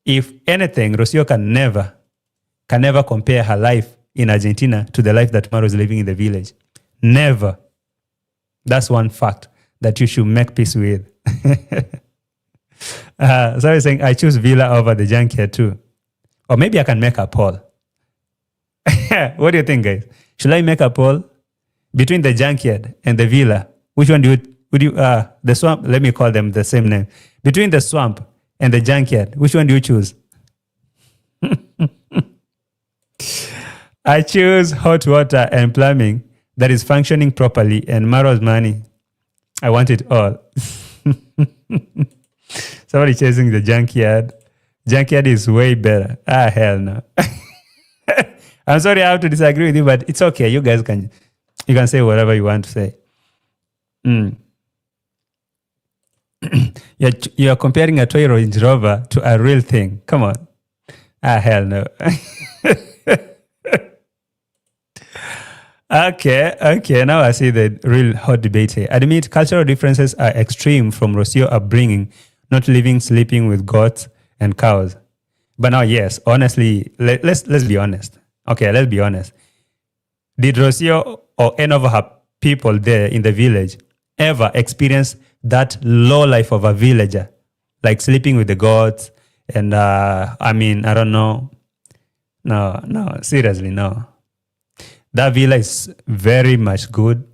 if anything, Rocio can never compare her life in Argentina to the life that Marwa is living in the village. Never. That's one fact that you should make peace with. So I was saying I choose villa over the junkyard too. Or maybe I can make a poll. What do you think, guys? Should I make a poll between the junkyard and the villa? Which one the swamp, let me call them the same name. Between the swamp and the junkyard, which one do you choose? I choose hot water and plumbing that is functioning properly and Marwa's money. I want it all. Somebody chasing the junkyard. Junkyard is way better. Ah, hell no. I'm sorry I have to disagree with you, but it's okay. You guys can say whatever you want to say. You're comparing a toy Range Rover to a real thing. Come on. Ah, hell no. Okay. Now I see the real hot debate here. Admit cultural differences are extreme from Rocio upbringing, not living, sleeping with goats and cows. But now, yes, honestly, let's be honest. Okay, let's be honest. Did Rocio or any of her people there in the village ever experience that low life of a villager, like sleeping with the goats? And I don't know. No, seriously, no. That villa is very much good.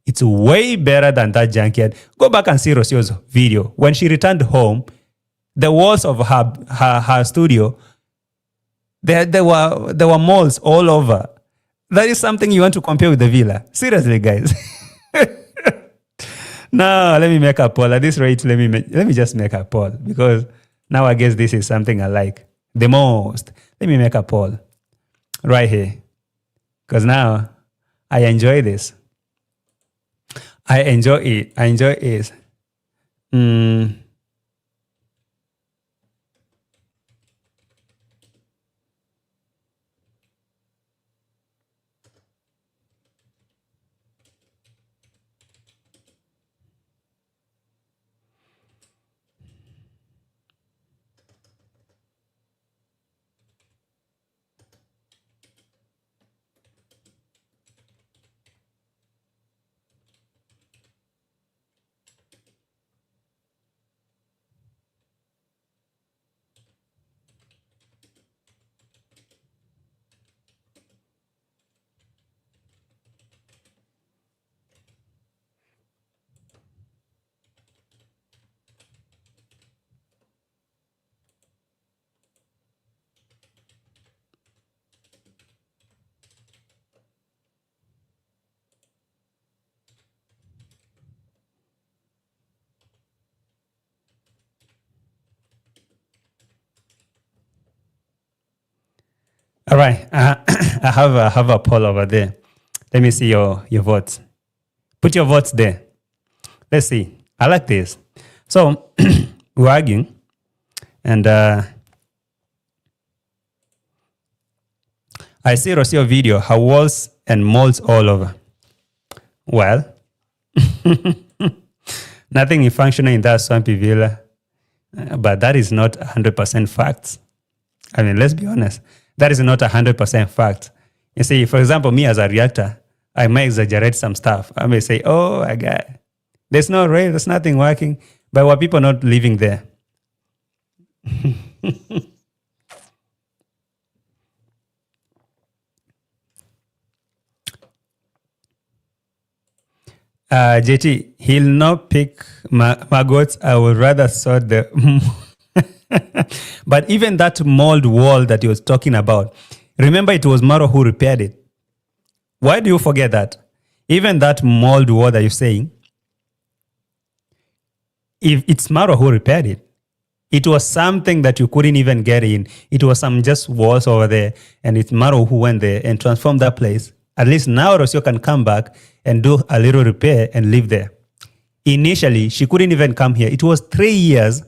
It's way better than that junkyard. Go back and see Rocio's video. When she returned home, the walls of her studio, there were malls all over. That is something you want to compare with the villa. Seriously, guys. No, let me make a poll. At this rate, let me just make a poll, because now I guess this is something I like the most. Let me make a poll right here, because now I enjoy this. I enjoy it. All right, I have a poll over there. Let me see your votes. Put your votes there. Let's see. I like this. So we're arguing, and I see Rocio video, her walls and molds all over. Well, nothing is functioning in that swampy villa, but that is not 100% facts. I mean, let's be honest. That is not 100% fact. You see, for example, me as a reactor, I may exaggerate some stuff. I may say, oh my God, there's no rain, there's nothing working. But were people not living there? JT, he'll not pick maggots. I would rather sort the... But even that mold wall that he was talking about, remember it was Marwa who repaired it. Why do you forget that? Even that mold wall that you're saying, if it's Marwa who repaired it, it was something that you couldn't even get in. It was some just walls over there, and it's Marwa who went there and transformed that place. At least now Rocio can come back and do a little repair and live there. Initially, she couldn't even come here. It was 3 years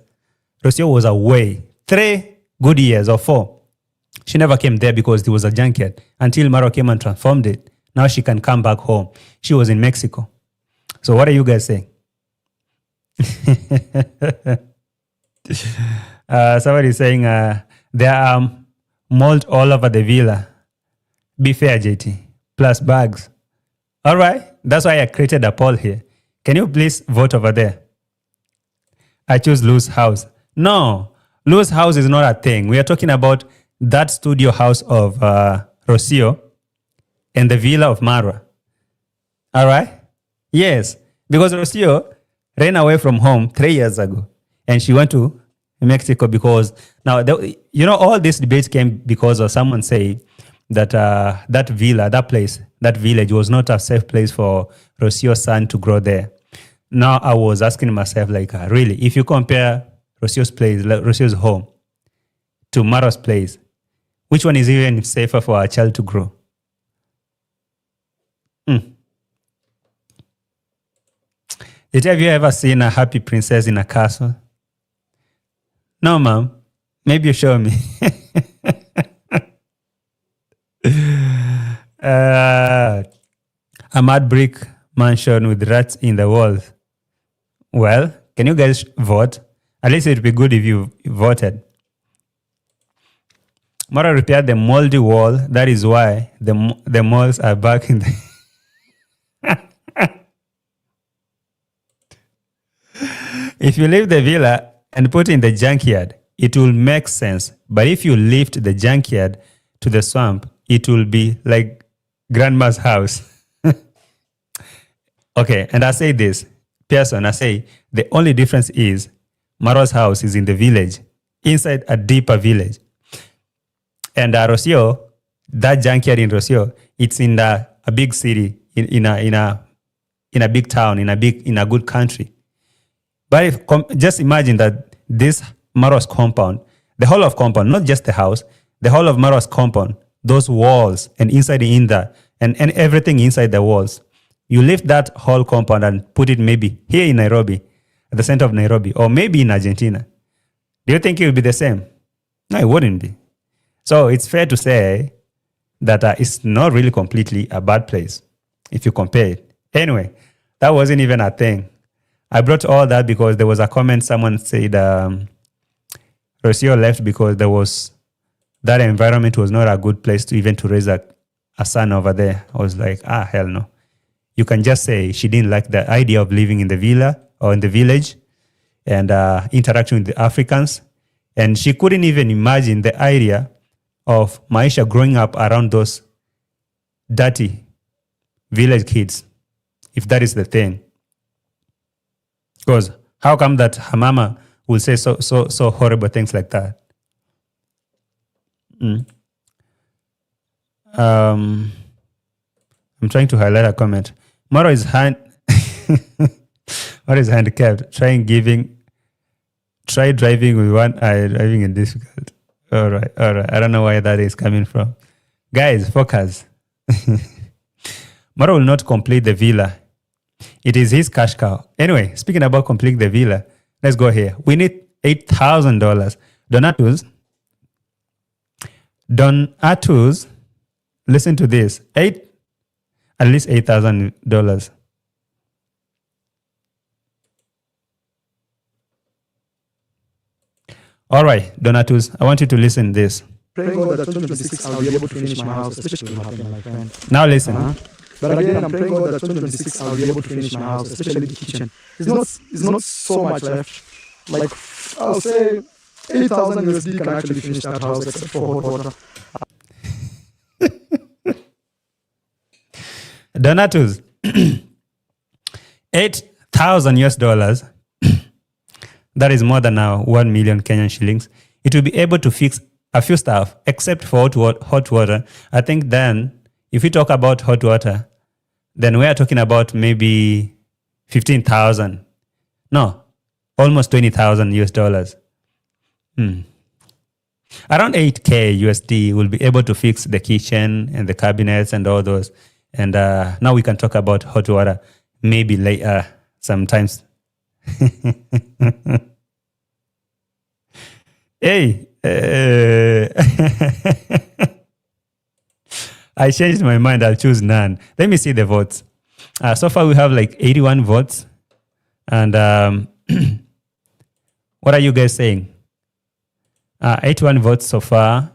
Rocio was away. 3 good years or 4. She never came there because it was a junkyard until Marwa came and transformed it. Now she can come back home. She was in Mexico. So what are you guys saying? Somebody is saying there are mold all over the villa. Be fair, JT. Plus bags. All right. That's why I created a poll here. Can you please vote over there? I choose Lou's house. No, Lou's house is not a thing. We are talking about that studio house of Rocio and the villa of Marwa. All right? Yes, because Rocio ran away from home 3 years ago and she went to Mexico because now, all this debate came because of someone saying that villa, that place, that village was not a safe place for Rosio's son to grow there. Now I was asking myself, like, really, if you compare Rosio's place, like Rosio's home, to Marwa's place, which one is even safer for our child to grow? Have you ever seen a happy princess in a castle? No, ma'am. Maybe you show me. A mud brick mansion with rats in the walls. Well, can you guys vote? At least it would be good if you voted. Mara repaired the moldy wall. That is why the moles are back in the... If you leave the villa and put in the junkyard, it will make sense. But if you lift the junkyard to the swamp, it will be like grandma's house. Okay, and I say this, Pearson, I say the only difference is Marwa's house is in the village, inside a deeper village. And Rosio, that junkyard in Rosio, it's in a big city, in a big town, in a good country. But just imagine that this Marwa's compound, the whole of compound, not just the house, the whole of Marwa's compound, those walls and inside in there, and everything inside the walls. You lift that whole compound and put it maybe here in Nairobi, at the center of Nairobi, or maybe in Argentina. Do you think it would be the same? No, it wouldn't be. So it's fair to say that it's not really completely a bad place if you compare it. Anyway, that wasn't even a thing. I brought all that because there was a comment, someone said Rocio left because that environment was not a good place to raise a son over there. I was like, hell no. You can just say she didn't like the idea of living in the villa or in the village and interacting with the Africans. And she couldn't even imagine the idea of Maisha growing up around those dirty village kids, if that is the thing. Because how come that her mama will say so horrible things like that? I'm trying to highlight a comment. Marwa is handicapped. Try driving with one eye. Driving is difficult. All right. I don't know where that is coming from. Guys, focus. Marwa will not complete the villa. It is his cash cow. Anyway, speaking about complete the villa, let's go here. We need $8,000. Donatus, listen to this. At least $8,000. All right, Donatus, I want you to listen to this. Praying God that 2026 I'll be able to finish my house, especially with my friend. Now listen. But again, I'm praying God that 2026 I'll be able to finish my house, especially the kitchen. It's not so much left. Like, I'll say 8,000 USD can actually finish that house except for hot water. Donatus, $8,000 that is more than now 1 million Kenyan shillings. It will be able to fix a few stuff except for hot water. I think then, if we talk about hot water, then we are talking about maybe 15,000. No, almost 20,000 US dollars. Around 8K USD will be able to fix the kitchen and the cabinets and all those. And now we can talk about hot water maybe later sometimes. Hey, I changed my mind. I'll choose none. Let me see the votes. So far, we have like 81 votes. And what are you guys saying? 81 votes so far.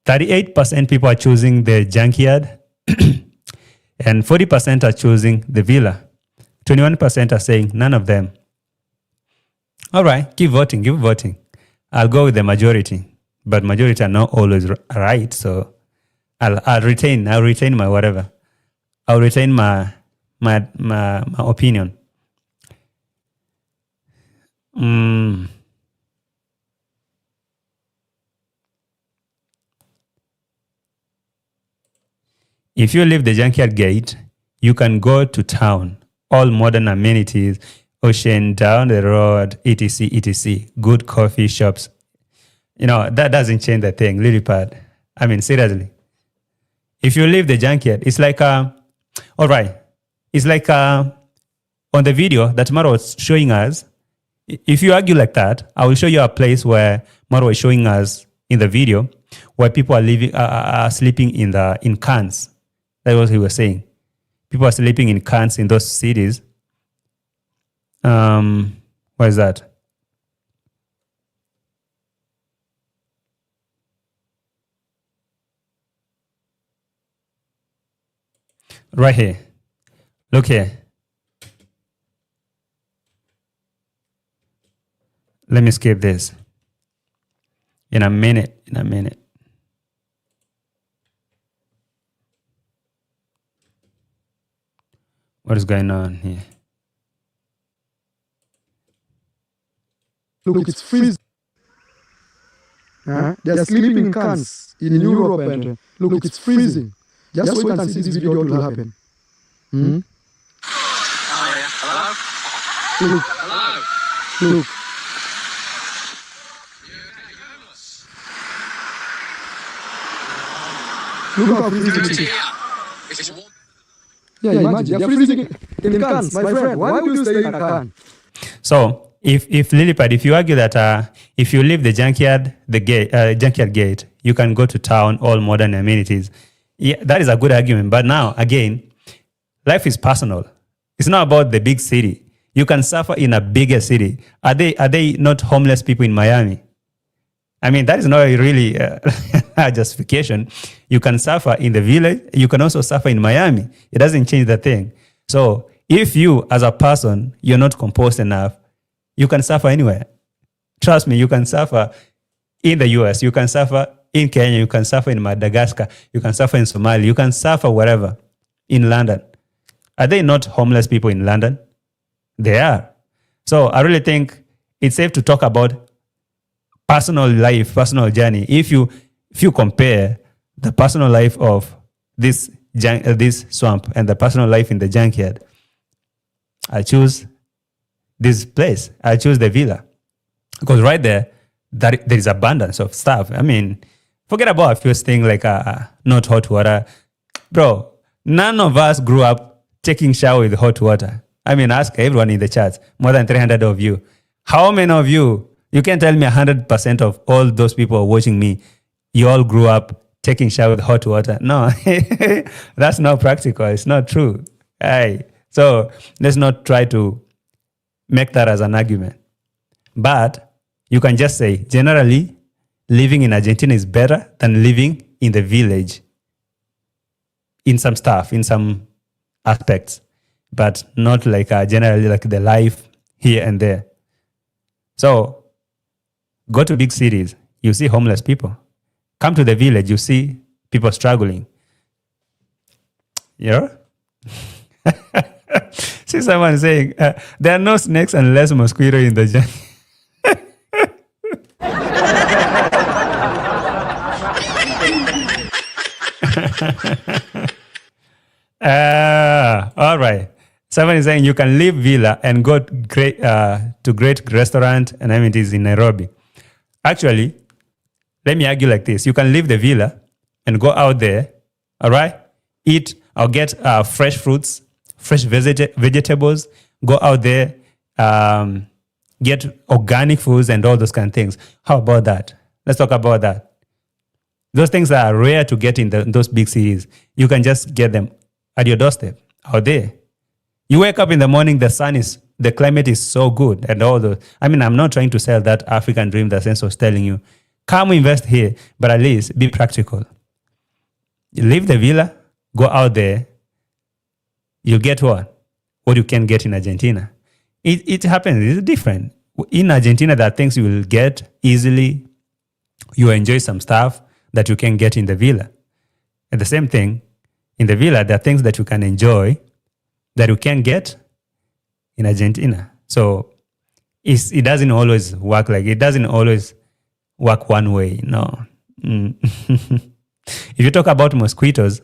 38% people are choosing the junkyard. And 40% are choosing the villa. 21% are saying none of them. All right, keep voting. I'll go with the majority. But majority are not always right, so I'll retain my whatever. I'll retain my opinion. If you leave the junkyard gate, you can go to town. All modern amenities, ocean down the road, etc., etc. Good coffee shops. That doesn't change the thing, lily pad. I mean, seriously. If you leave the junkyard, it's like, all right. It's like on the video that Marwa was showing us. If you argue like that, I will show you a place where Marwa is showing us in the video where people are sleeping in cans. That's what he was saying. People are sleeping in cans in those cities. Where is that? Right here. Look here. Let me skip this. In a minute. What is going on here? Look, it's freezing. They are sleeping in cans in Europe, and look, it's freezing. Just wait and see this video, what will happen. Hmm? Look. Look. Look how freezing it is. Yeah, imagine, you're freezing in cans, my friend. Why would you stay in a can? So, if Lilipad, if you argue that if you leave the junkyard gate, you can go to town, all modern amenities. Yeah, that is a good argument. But now, again, life is personal. It's not about the big city. You can suffer in a bigger city. Are they not homeless people in Miami? I mean, that is not really a justification. You can suffer in the village. You can also suffer in Miami. It doesn't change the thing. So if you, as a person, you're not composed enough, you can suffer anywhere. Trust me, you can suffer in the US. You can suffer in Kenya. You can suffer in Madagascar. You can suffer in Somalia. You can suffer wherever. In London. Are they not homeless people in London? They are. So I really think it's safe to talk about personal life, personal journey. If you compare the personal life of this swamp and the personal life in the junkyard, I choose this place. I choose the villa. Because right there is abundance of stuff. I mean, forget about a first thing like not hot water. Bro, none of us grew up taking shower with hot water. I mean, ask everyone in the chat, more than 300 of you. How many of you can tell me 100% of all those people watching me, you all grew up taking shower with hot water? No, that's not practical. It's not true. So let's not try to make that as an argument. But you can just say, generally, living in Argentina is better than living in the village in some stuff, in some aspects, but not like generally like the life here and there. So go to big cities, you see homeless people. Come to the village, you see people struggling. You know? See someone saying, there are no snakes unless mosquito in the jungle. All right. Someone is saying you can leave villa and go to great restaurant and amenities in Nairobi. Actually, let me argue like this. You can leave the villa and go out there, all right? Eat or get fresh fruits, fresh vegetables. Go out there, get organic foods and all those kind of things. How about that? Let's talk about that. Those things are rare to get in those big cities. You can just get them at your doorstep, out there. You wake up in the morning, the climate is so good and all those. I mean, I'm not trying to sell that African dream that Sense was telling you. Come invest here, but at least be practical. You leave the villa, go out there, you get what? What you can get in Argentina. It happens, it's different. In Argentina, there are things you will get easily. You enjoy some stuff that you can get in the villa. And the same thing, in the villa, there are things that you can enjoy that you can get in Argentina. So it doesn't always work it doesn't always work one way, no. If you talk about mosquitoes,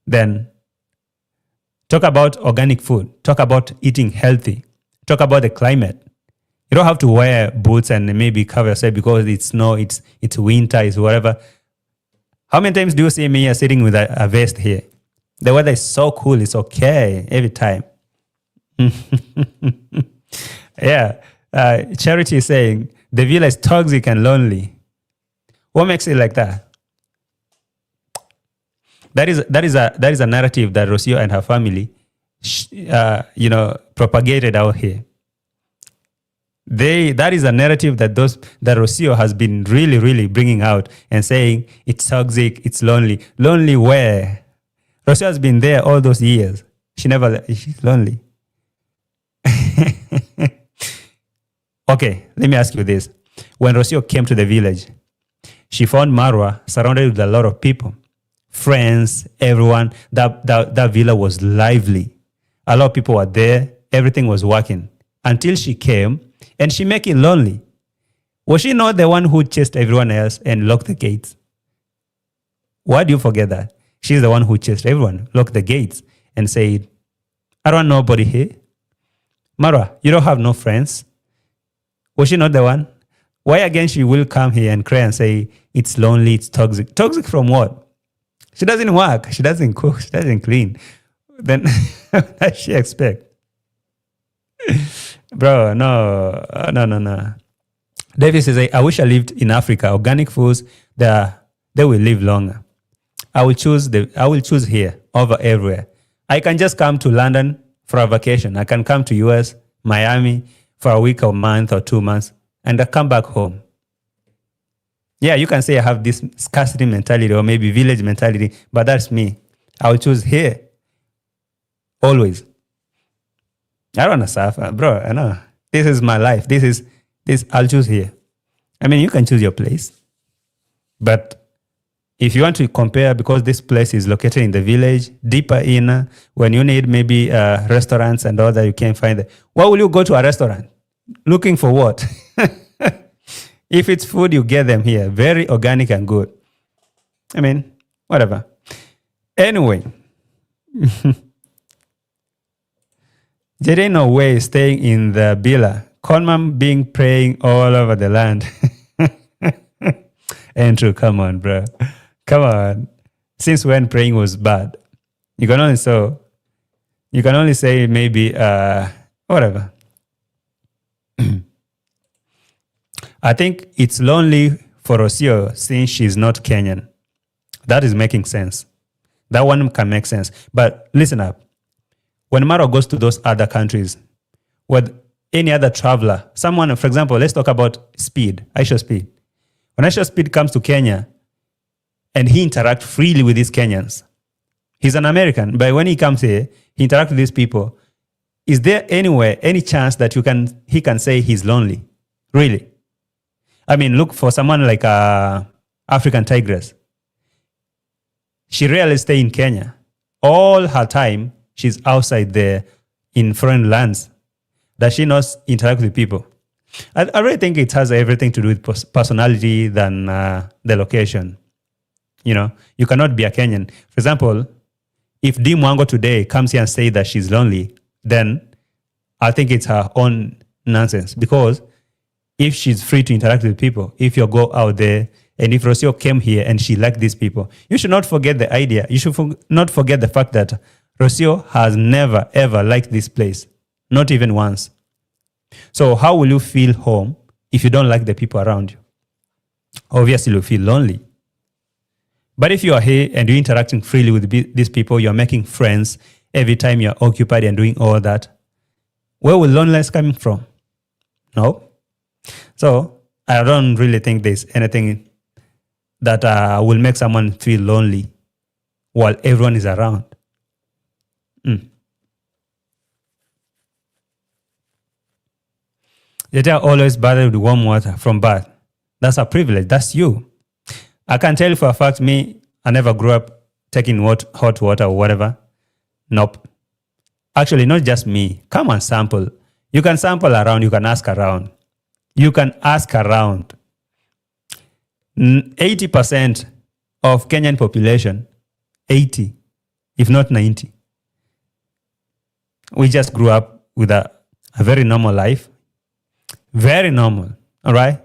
then talk about organic food. Talk about eating healthy. Talk about the climate. You don't have to wear boots and maybe cover yourself because it's snow, it's winter, it's whatever. How many times do you see me sitting with a vest here? The weather is so cool. It's okay every time. Yeah. Charity is saying, the villa is toxic and lonely. What makes it like that? That is a narrative that Rocio and her family, propagated out here. That is a narrative that Rocio has been really, really bringing out and saying it's toxic, it's lonely. Lonely where? Rocio has been there all those years. She's lonely. Okay, let me ask you this. When Rocio came to the village, she found Marwa surrounded with a lot of people. Friends, everyone. That villa was lively. A lot of people were there. Everything was working. Until she came and she made it lonely. Was she not the one who chased everyone else and locked the gates? Why do you forget that? She's the one who chased everyone, locked the gates, and said, I don't want nobody here. Marwa, you don't have no friends. Was she not the one? Why again she will come here and cry and say, it's lonely, it's toxic. Toxic from what? She doesn't work. She doesn't cook. She doesn't clean. Then what does she expect? Bro, no. David says, I wish I lived in Africa. Organic foods, they will live longer. I will choose here over everywhere. I can just come to London for a vacation. I can come to US, Miami for a week or month or 2 months, and I come back home. Yeah, you can say I have this scarcity mentality or maybe village mentality, but that's me. I will choose here. Always. I don't want to suffer. Bro, I know. This is my life. I'll choose here. I mean, you can choose your place. But if you want to compare, because this place is located in the village, deeper in, when you need maybe restaurants and all that, you can't find it. Why will you go to a restaurant? Looking for what? If it's food, you get them here. Very organic and good. I mean, whatever. Anyway. There ain't no way staying in the villa. Conman being praying all over the land. Andrew, come on, bro. Come on. Since when praying was bad? You can only say maybe whatever. I think it's lonely for Rocio since she's not Kenyan. That is making sense. That one can make sense. But listen up. When Marwa goes to those other countries, with any other traveler, someone, for example, let's talk about Speed, Aisha Speed. When Aisha Speed comes to Kenya and he interacts freely with these Kenyans, he's an American, but when he comes here, he interacts with these people. Is there anywhere, any chance that he can say he's lonely? Really? I mean, look for someone like African Tigress. She rarely stays in Kenya. All her time, she's outside there in foreign lands. Does she not interact with people? I really think it has everything to do with personality than the location. You know, you cannot be a Kenyan. For example, if Dee Mwango today comes here and says that she's lonely, then I think it's her own nonsense. Because if she's free to interact with people, if you go out there, and if Rocio came here and she liked these people, you should not forget the idea. You should not forget the fact that Rocio has never, ever liked this place. Not even once. So how will you feel home if you don't like the people around you? Obviously, you'll feel lonely. But if you are here and you're interacting freely with these people, you're making friends every time you're occupied and doing all that, where will loneliness come from? No. So I don't really think there's anything that will make someone feel lonely while everyone is around. They are always bothered with warm water from bath. That's a privilege. That's you. I can tell you for a fact, I never grew up taking hot water or whatever. Nope. Actually, not just me. Come and sample. You can sample around. You can ask around. 80% of Kenyan population, 80, if not 90. We just grew up with a very normal life. Very normal. All right?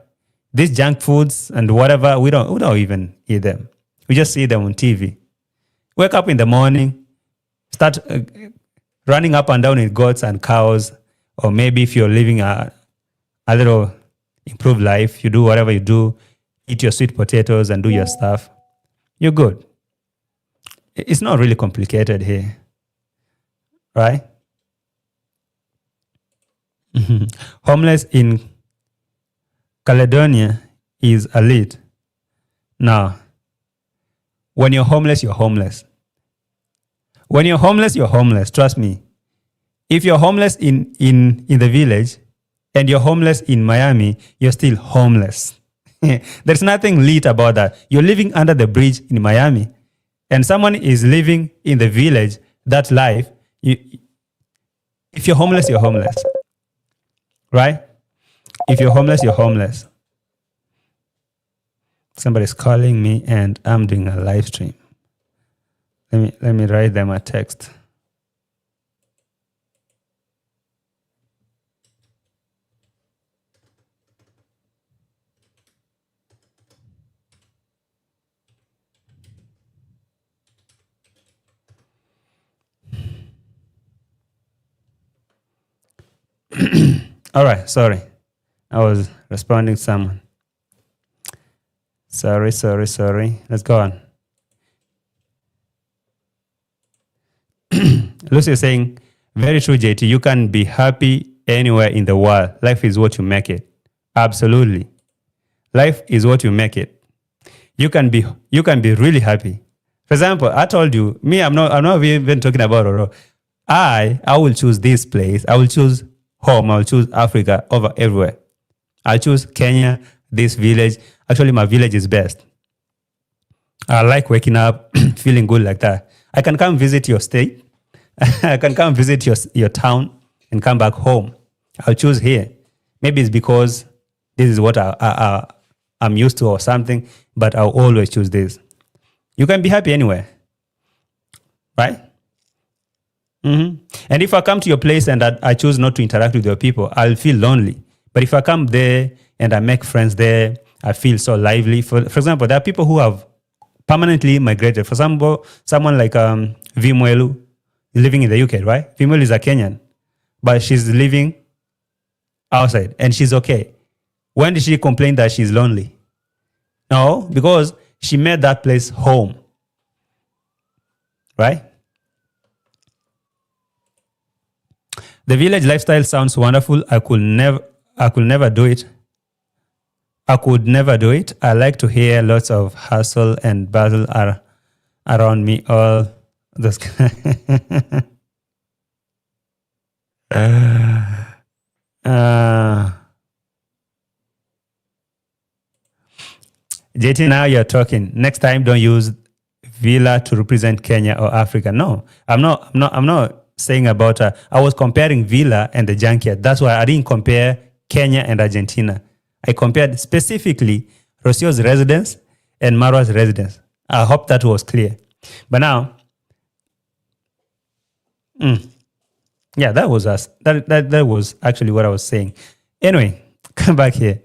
These junk foods and whatever, we don't even eat them. We just see them on TV. Wake up in the morning, start running up and down with goats and cows, or maybe if you're living a little improved life, you do whatever you do, eat your sweet potatoes and do your stuff. You're good. It's not really complicated here, right? Homeless in Caledonia is elite. Now, when you're homeless, you're homeless. When you're homeless, you're homeless. Trust me. If you're homeless in the village and you're homeless in Miami, you're still homeless. There's nothing lit about that. You're living under the bridge in Miami and someone is living in the village, that life. If you're homeless, you're homeless. Right? If you're homeless, you're homeless. Somebody's calling me and I'm doing a live stream. Let me write them a text. All right, sorry. I was responding to someone. Sorry. Let's go on. Lucy is saying, very true, JT. You can be happy anywhere in the world. Life is what you make it. Absolutely. Life is what you make it. You can be really happy. For example, I told you, me, I'm not even talking about Oro. I will choose this place. I will choose home. I will choose Africa over everywhere. I'll choose Kenya, this village. Actually, my village is best. I like waking up, feeling good like that. I can come visit your state. I can come visit your town and come back home. I'll choose here. Maybe it's because this is what I'm used to or something, but I'll always choose this. You can be happy anywhere, right? Mm-hmm. And if I come to your place and I choose not to interact with your people, I'll feel lonely. But if I come there and I make friends there, I feel so lively. For example, there are people who have permanently migrated. For example, someone like Vimwelu living in the UK, right? Vimwelu is a Kenyan, but she's living outside and she's okay. When did she complain that she's lonely? No, because she made that place home, right? The village lifestyle sounds wonderful. I could never do it. I like to hear lots of hustle and bustle are around me. All those. JT, now you're talking. Next time, don't use villa to represent Kenya or Africa. No, I'm not saying about. I was comparing villa and the junkyard. That's why I didn't compare Kenya and Argentina. I compared specifically Rocio's residence and Marwa's residence. I hope that was clear. But now, yeah, that was us. That was actually what I was saying. Anyway, come back here.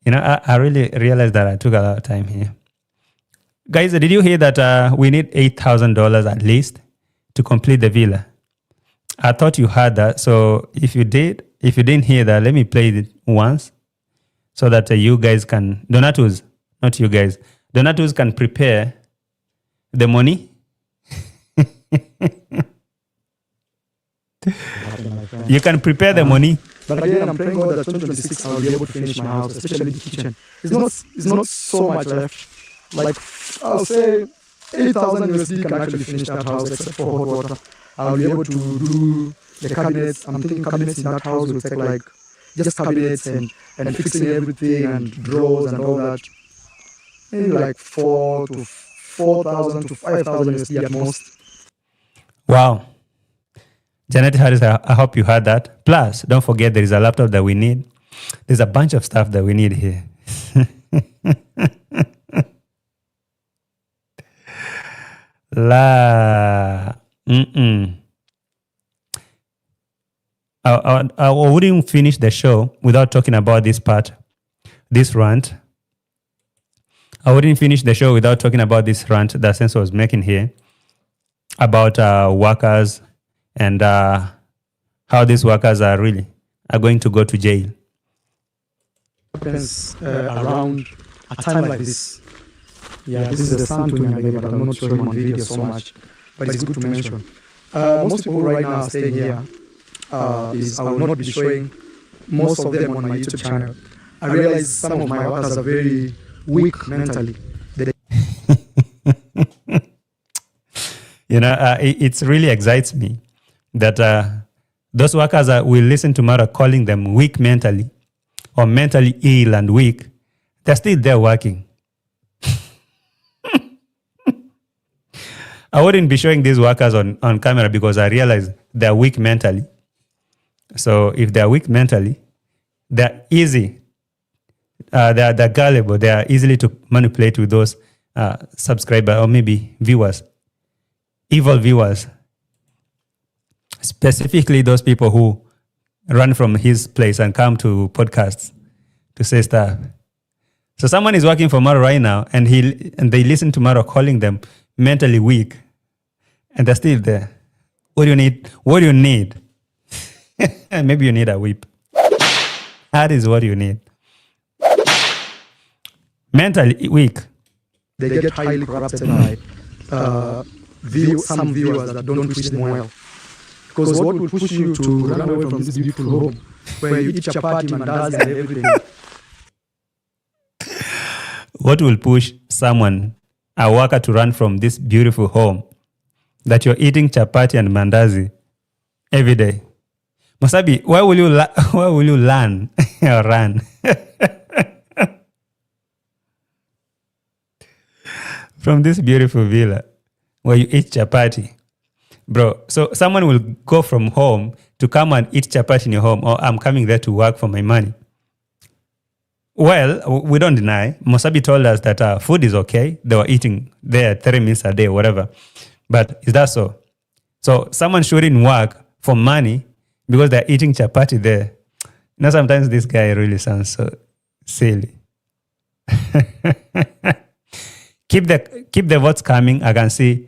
You know, I really realized that I took a lot of time here. Guys, did you hear that we need $8,000 at least to complete the villa? I thought you heard that. So if you didn't hear that, let me play it once so that you guys can, Donatus, not you guys, Donatus can prepare the money. You can prepare the money. But again, I'm praying God that 2026 I'll be able to finish my house, especially the kitchen. It's not so much left. Like, I'll say 8,000 USD can actually finish that house except for hot water. I'll be able to do the cabinets. I'm thinking cabinets in that house will take like just cabinets and fixing everything and drawers and all that. Maybe like 4,000 to 5,000 USD at most. Wow. Janet Harris, I hope you heard that. Plus, don't forget there is a laptop that we need. There's a bunch of stuff that we need here. La. I wouldn't finish the show without talking about this part, this rant. I wouldn't finish the show without talking about this rant that Senso was making here about workers and how these workers are going to go to jail. Happens around a time like this. Yeah, this is the sound to me, but I'm not showing on video so much. But it's good to mention. Most people right now are staying here. I will not be showing most of them on my YouTube channel. I realize some of my workers are very weak mentally. It really excites me that those workers will listen tomorrow calling them weak mentally or mentally ill and weak. They're still there working. I wouldn't be showing these workers on camera because I realize they're weak mentally. So if they're weak mentally, they're easy. They're gullible. They are easily to manipulate with those subscribers or maybe viewers, evil viewers. Specifically those people who run from his place and come to podcasts to say stuff. So someone is working for Marwa right now and they listen to Marwa calling them mentally weak and they're still there. What do you need? What do you need? Maybe you need a whip. That is what you need. Mentally weak. They get highly corrupted by some viewers that don't treat them well. Because what will push you to run away from this beautiful home where you eat chapati, mandazi and everything? What will push a worker to run from this beautiful home that you're eating chapati and mandazi every day? Masabi, why will you learn or run? From this beautiful villa where you eat chapati. Bro, so someone will go from home to come and eat chapati in your home, or I'm coming there to work for my money. Well, we don't deny. Mosabi told us that food is okay. They were eating there 3 meals a day, whatever. But is that so? So someone shouldn't work for money because they're eating chapati there. Sometimes this guy really sounds so silly. Keep the votes coming. I can see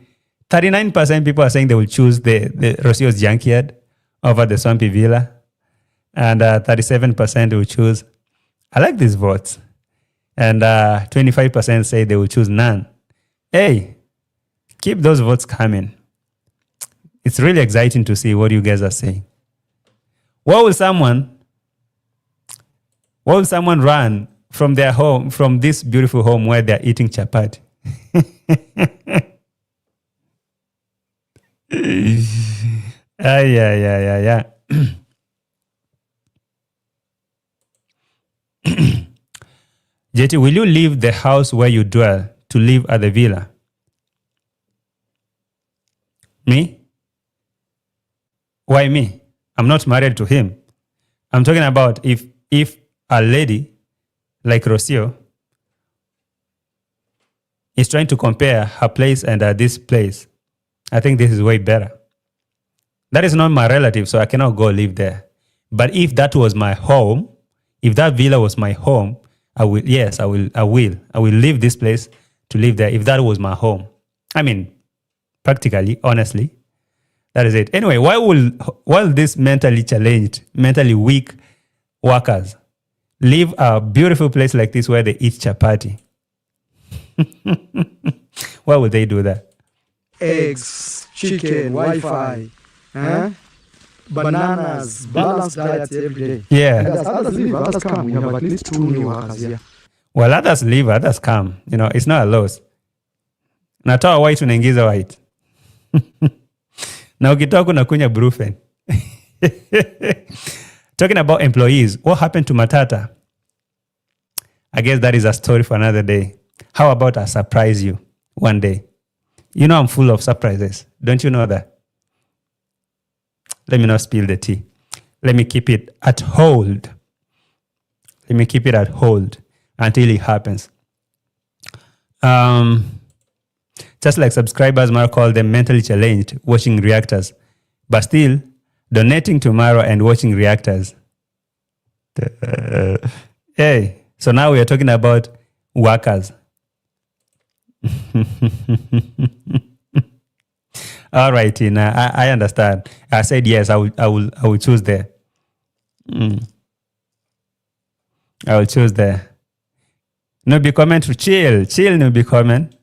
39% people are saying they will choose the Rosio's junkyard over the Swampy Villa. And 37% will choose. I like these votes. And 25% say they will choose none. Hey, keep those votes coming. It's really exciting to see what you guys are saying. Why will someone run from their home, from this beautiful home where they're eating chapati? Yeah. JT, will you leave the house where you dwell to live at the villa? Me? Why me? I'm not married to him. I'm talking about if a lady like Rocio is trying to compare her place and this place, I think this is way better. That is not my relative, so I cannot go live there. But if that was my home, if that villa was my home, I will leave this place to live there if that was my home. I mean, practically, honestly, that is it. Anyway, why will these mentally challenged, mentally weak workers leave a beautiful place like this where they eat chapati? Why would they do that? Eggs, chicken, Wi-Fi, bananas, balanced diets every day. Yeah. And as others leave, others come. We have at least 2 new workers here. Well, others leave, others come. It's not a loss. Natoa white unaingiza white. Na ukitoka unakunya brufen. Talking about employees, what happened to Matata? I guess that is a story for another day. How about I surprise you one day? I'm full of surprises. Don't you know that? Let me not spill the tea. Let me keep it at hold. Let me keep it at hold until it happens. Just like subscribers, Marwa called them mentally challenged, watching reactors, but still donating to Marwa and watching reactors. Hey, so now we are talking about workers. All right, Tina, I understand. I said yes. I will choose there. I will choose there. No be comment to chill. No be comment.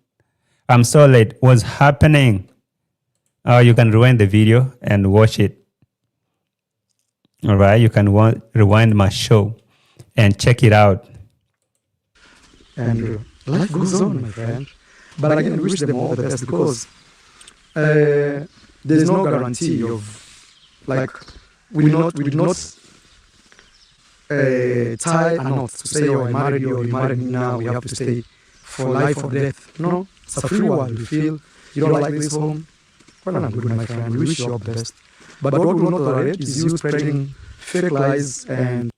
I'm so late. What's happening? Oh, you can rewind the video and watch it. All right, you can rewind my show and check it out. And life goes on, my friend. But again, I wish them all the best because there's no guarantee of, like, we did not tie a knot to say, oh, I married you or you married me now, we have to stay for life or death. No, it's a free world. You feel you don't like this home. Well, I'm good, my friend. We wish you all the best. But what we will not tolerate is you spreading fake lies and...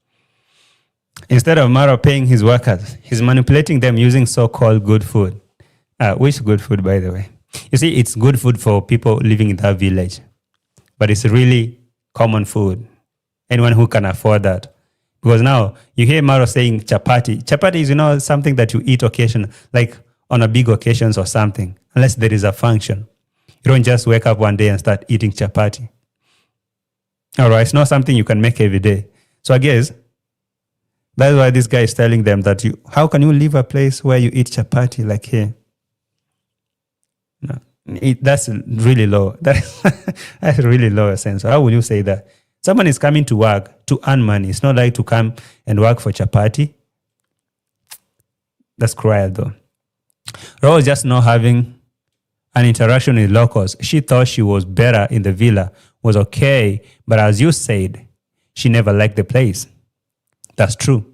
Instead of Marwa paying his workers, he's manipulating them using so-called good food. Which good food, by the way? You see, it's good food for people living in that village. But it's really common food. Anyone who can afford that. Because now, you hear Marwa saying chapati. Chapati is, something that you eat occasionally, like on a big occasions or something. Unless there is a function. You don't just wake up one day and start eating chapati. All right, it's not something you can make every day. So I guess that's why this guy is telling them that how can you leave a place where you eat chapati like here? No, that's really low. That's really low sense. How would you say that? Someone is coming to work to earn money. It's not like to come and work for chapati. That's cruel though. Rose just not having an interaction with locals. She thought she was better in the villa, was okay, but as you said, she never liked the place. That's true.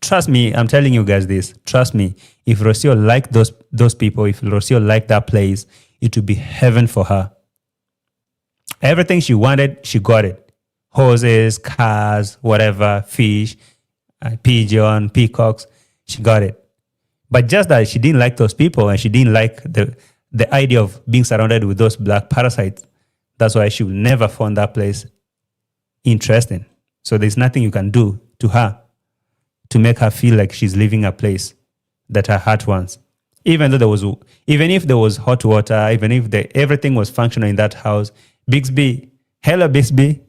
Trust me, I'm telling you guys this. Trust me, if Rocio liked those people, if Rocio liked that place, it would be heaven for her. Everything she wanted, she got it. Horses, cars, whatever, fish, pigeon, peacocks, she got it. But just that she didn't like those people and she didn't like the idea of being surrounded with those black parasites. That's why she will never find that place interesting. So there's nothing you can do to her to make her feel like she's leaving a place that her heart wants. Even if there was hot water, even if everything was functional in that house, Bixby, hello Bixby,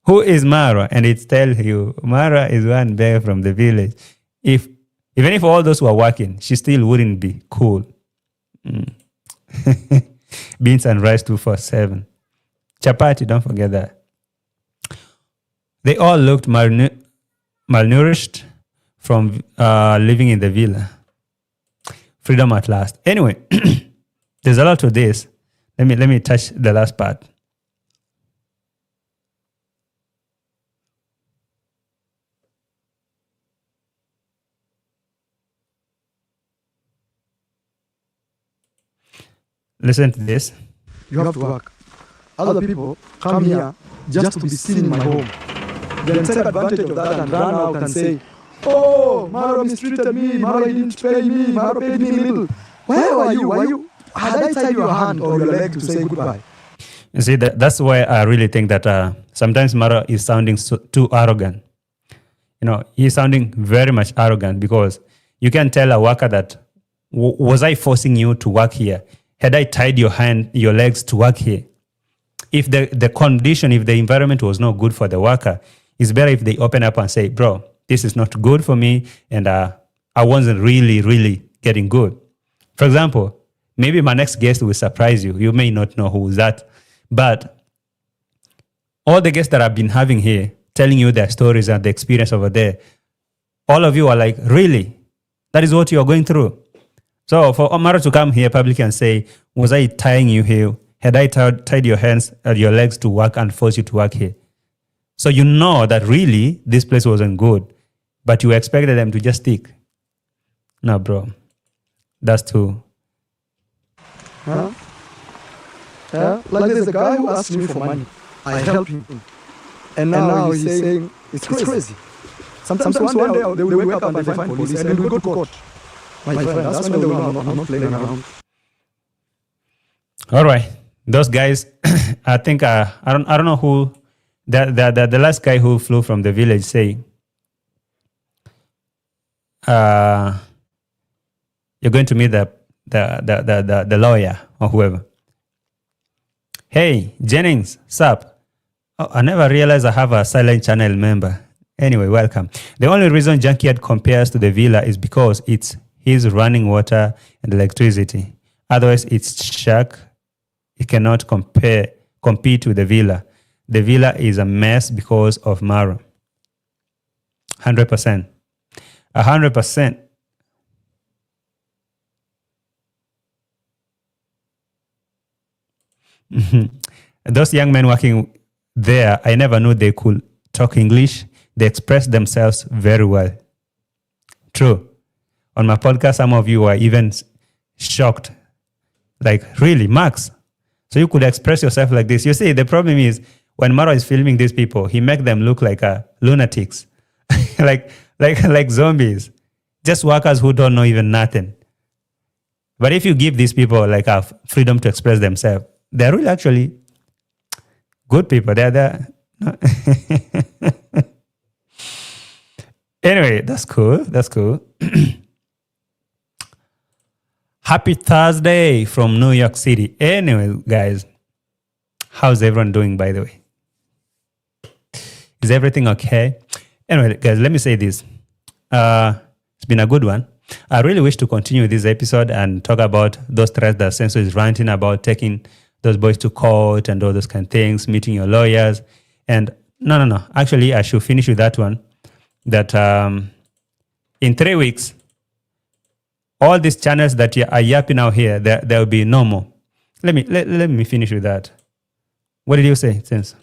who is Marwa? And it tells you, Marwa is one bear from the village. Even if all those were working, she still wouldn't be cool. Beans and rice 247. Chapati, don't forget that. They all looked malnourished from living in the villa. Freedom at last. Anyway, there's a lot to this. Let me touch the last part. Listen to this. You have to work. Other people come here just to be seen in my home. Then take advantage of that and run out and say, oh, Marwa mistreated me, Marwa didn't pay me, Marwa paid me little. Where were you? Had I tied your hand or your leg to say goodbye? You see, that's why I really think that sometimes Marwa is sounding too arrogant. He's sounding very much arrogant because you can tell a worker that, was I forcing you to work here? Had I tied your legs to work here? If the condition, if the environment was not good for the worker, it's better if they open up and say, bro, this is not good for me and I wasn't really, really getting good. For example, maybe my next guest will surprise you. You may not know who is that. But all the guests that I've been having here, telling you their stories and the experience over there, all of you are like, really? That is what you are going through? So for Marwa to come here publicly and say, was I tying you here? Had I tied your hands and your legs to work and forced you to work here? So you know that really this place wasn't good, but you expected them to just stick. No, bro. That's too. Huh? Yeah? Like there's a guy who asked me for money. I helped him. And now he's saying, it's crazy. Sometimes one day they will wake up and they find police and we go to court. My friend, that's when they will not playing around. All right, those guys. I think I don't know who the last guy who flew from the village say. You're going to meet the lawyer or whoever. Hey, Jennings, sup? Oh, I never realized I have a silent channel member. Anyway, welcome. The only reason Junkyard compares to the villa is because it's his running water and electricity. Otherwise, it's shack. It cannot compete with the villa. The villa is a mess because of Marwa. 100%. 100%. Those young men working there, I never knew they could talk English. They express themselves very well. True. On my podcast, some of you were even shocked. Like, really, Max? So you could express yourself like this. You see, the problem is when Marwa is filming these people, he make them look like lunatics, like zombies, just workers who don't know even nothing. But if you give these people like a freedom to express themselves, they're really actually good people. They're Anyway, that's cool. That's cool. Happy Thursday from New York City. Anyway, guys, how's everyone doing, by the way? Is everything okay? Anyway, guys, let me say this. It's been a good one. I really wish to continue this episode and talk about those threats that Senso is ranting about, taking those boys to court and all those kind of things, meeting your lawyers. And no. Actually, I should finish with that one. That in 3 weeks, all these channels that are yapping out here, there will be no more. Let me finish with that. What did you say, Sense?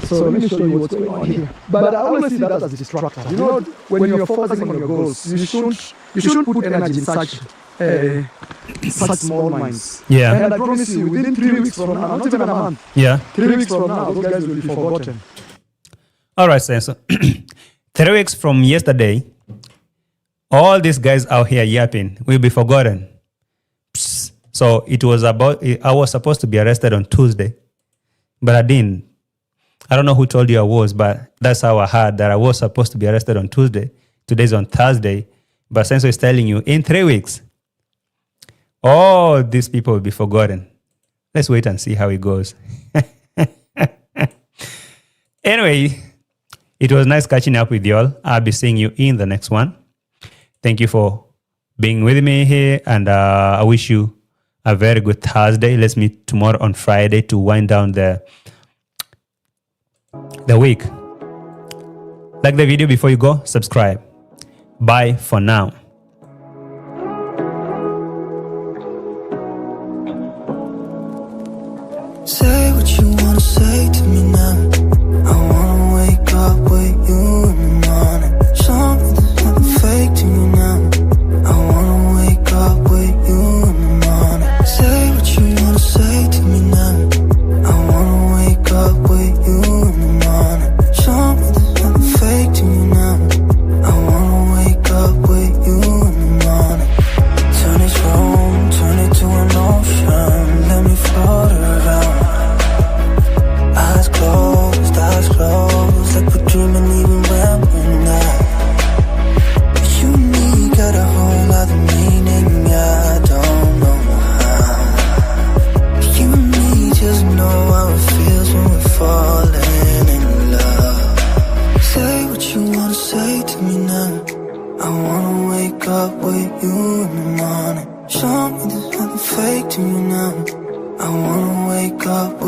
So let me show you what's going on here. But I always see that as a distractor. You know, when you're focusing on your goals, you shouldn't put energy in such small minds. Yeah. And I promise you, within 3 weeks from now, not even a month, 3 weeks from now, those guys will be forgotten. All right, Senso. 3 weeks from yesterday, all these guys out here yapping will be forgotten. Psst. So I was supposed to be arrested on Tuesday, but I didn't. I don't know who told you I was, but that's how I heard that I was supposed to be arrested on Tuesday. Today's on Thursday. But Senso is telling you, in 3 weeks, all these people will be forgotten. Let's wait and see how it goes. Anyway, it was nice catching up with y'all. I'll be seeing you in the next one. Thank you for being with me here, and I wish you a very good Thursday. Let's meet tomorrow on Friday to wind down the week. Like the video before you go, subscribe. Bye for now. Say what you wanna say to me now. I wanna wake up with you in the morning. Show me there's nothing fake to you now. I wanna wake up with you in the morning. Say what you wanna say to me now. I wanna wake up with you in the morning. Show me there's nothing fake to you now. I wanna wake up with you in the morning. Turn this room, turn it to an ocean. Let me float around. Eyes closed, like we're dreaming even when we're not. You and me got a whole other meaning, I don't know how. You and me just know how it feels when we're falling in love. Say what you wanna say to me now. I wanna wake up with you in the morning. Show me there's nothing fake to you now. I wanna wake up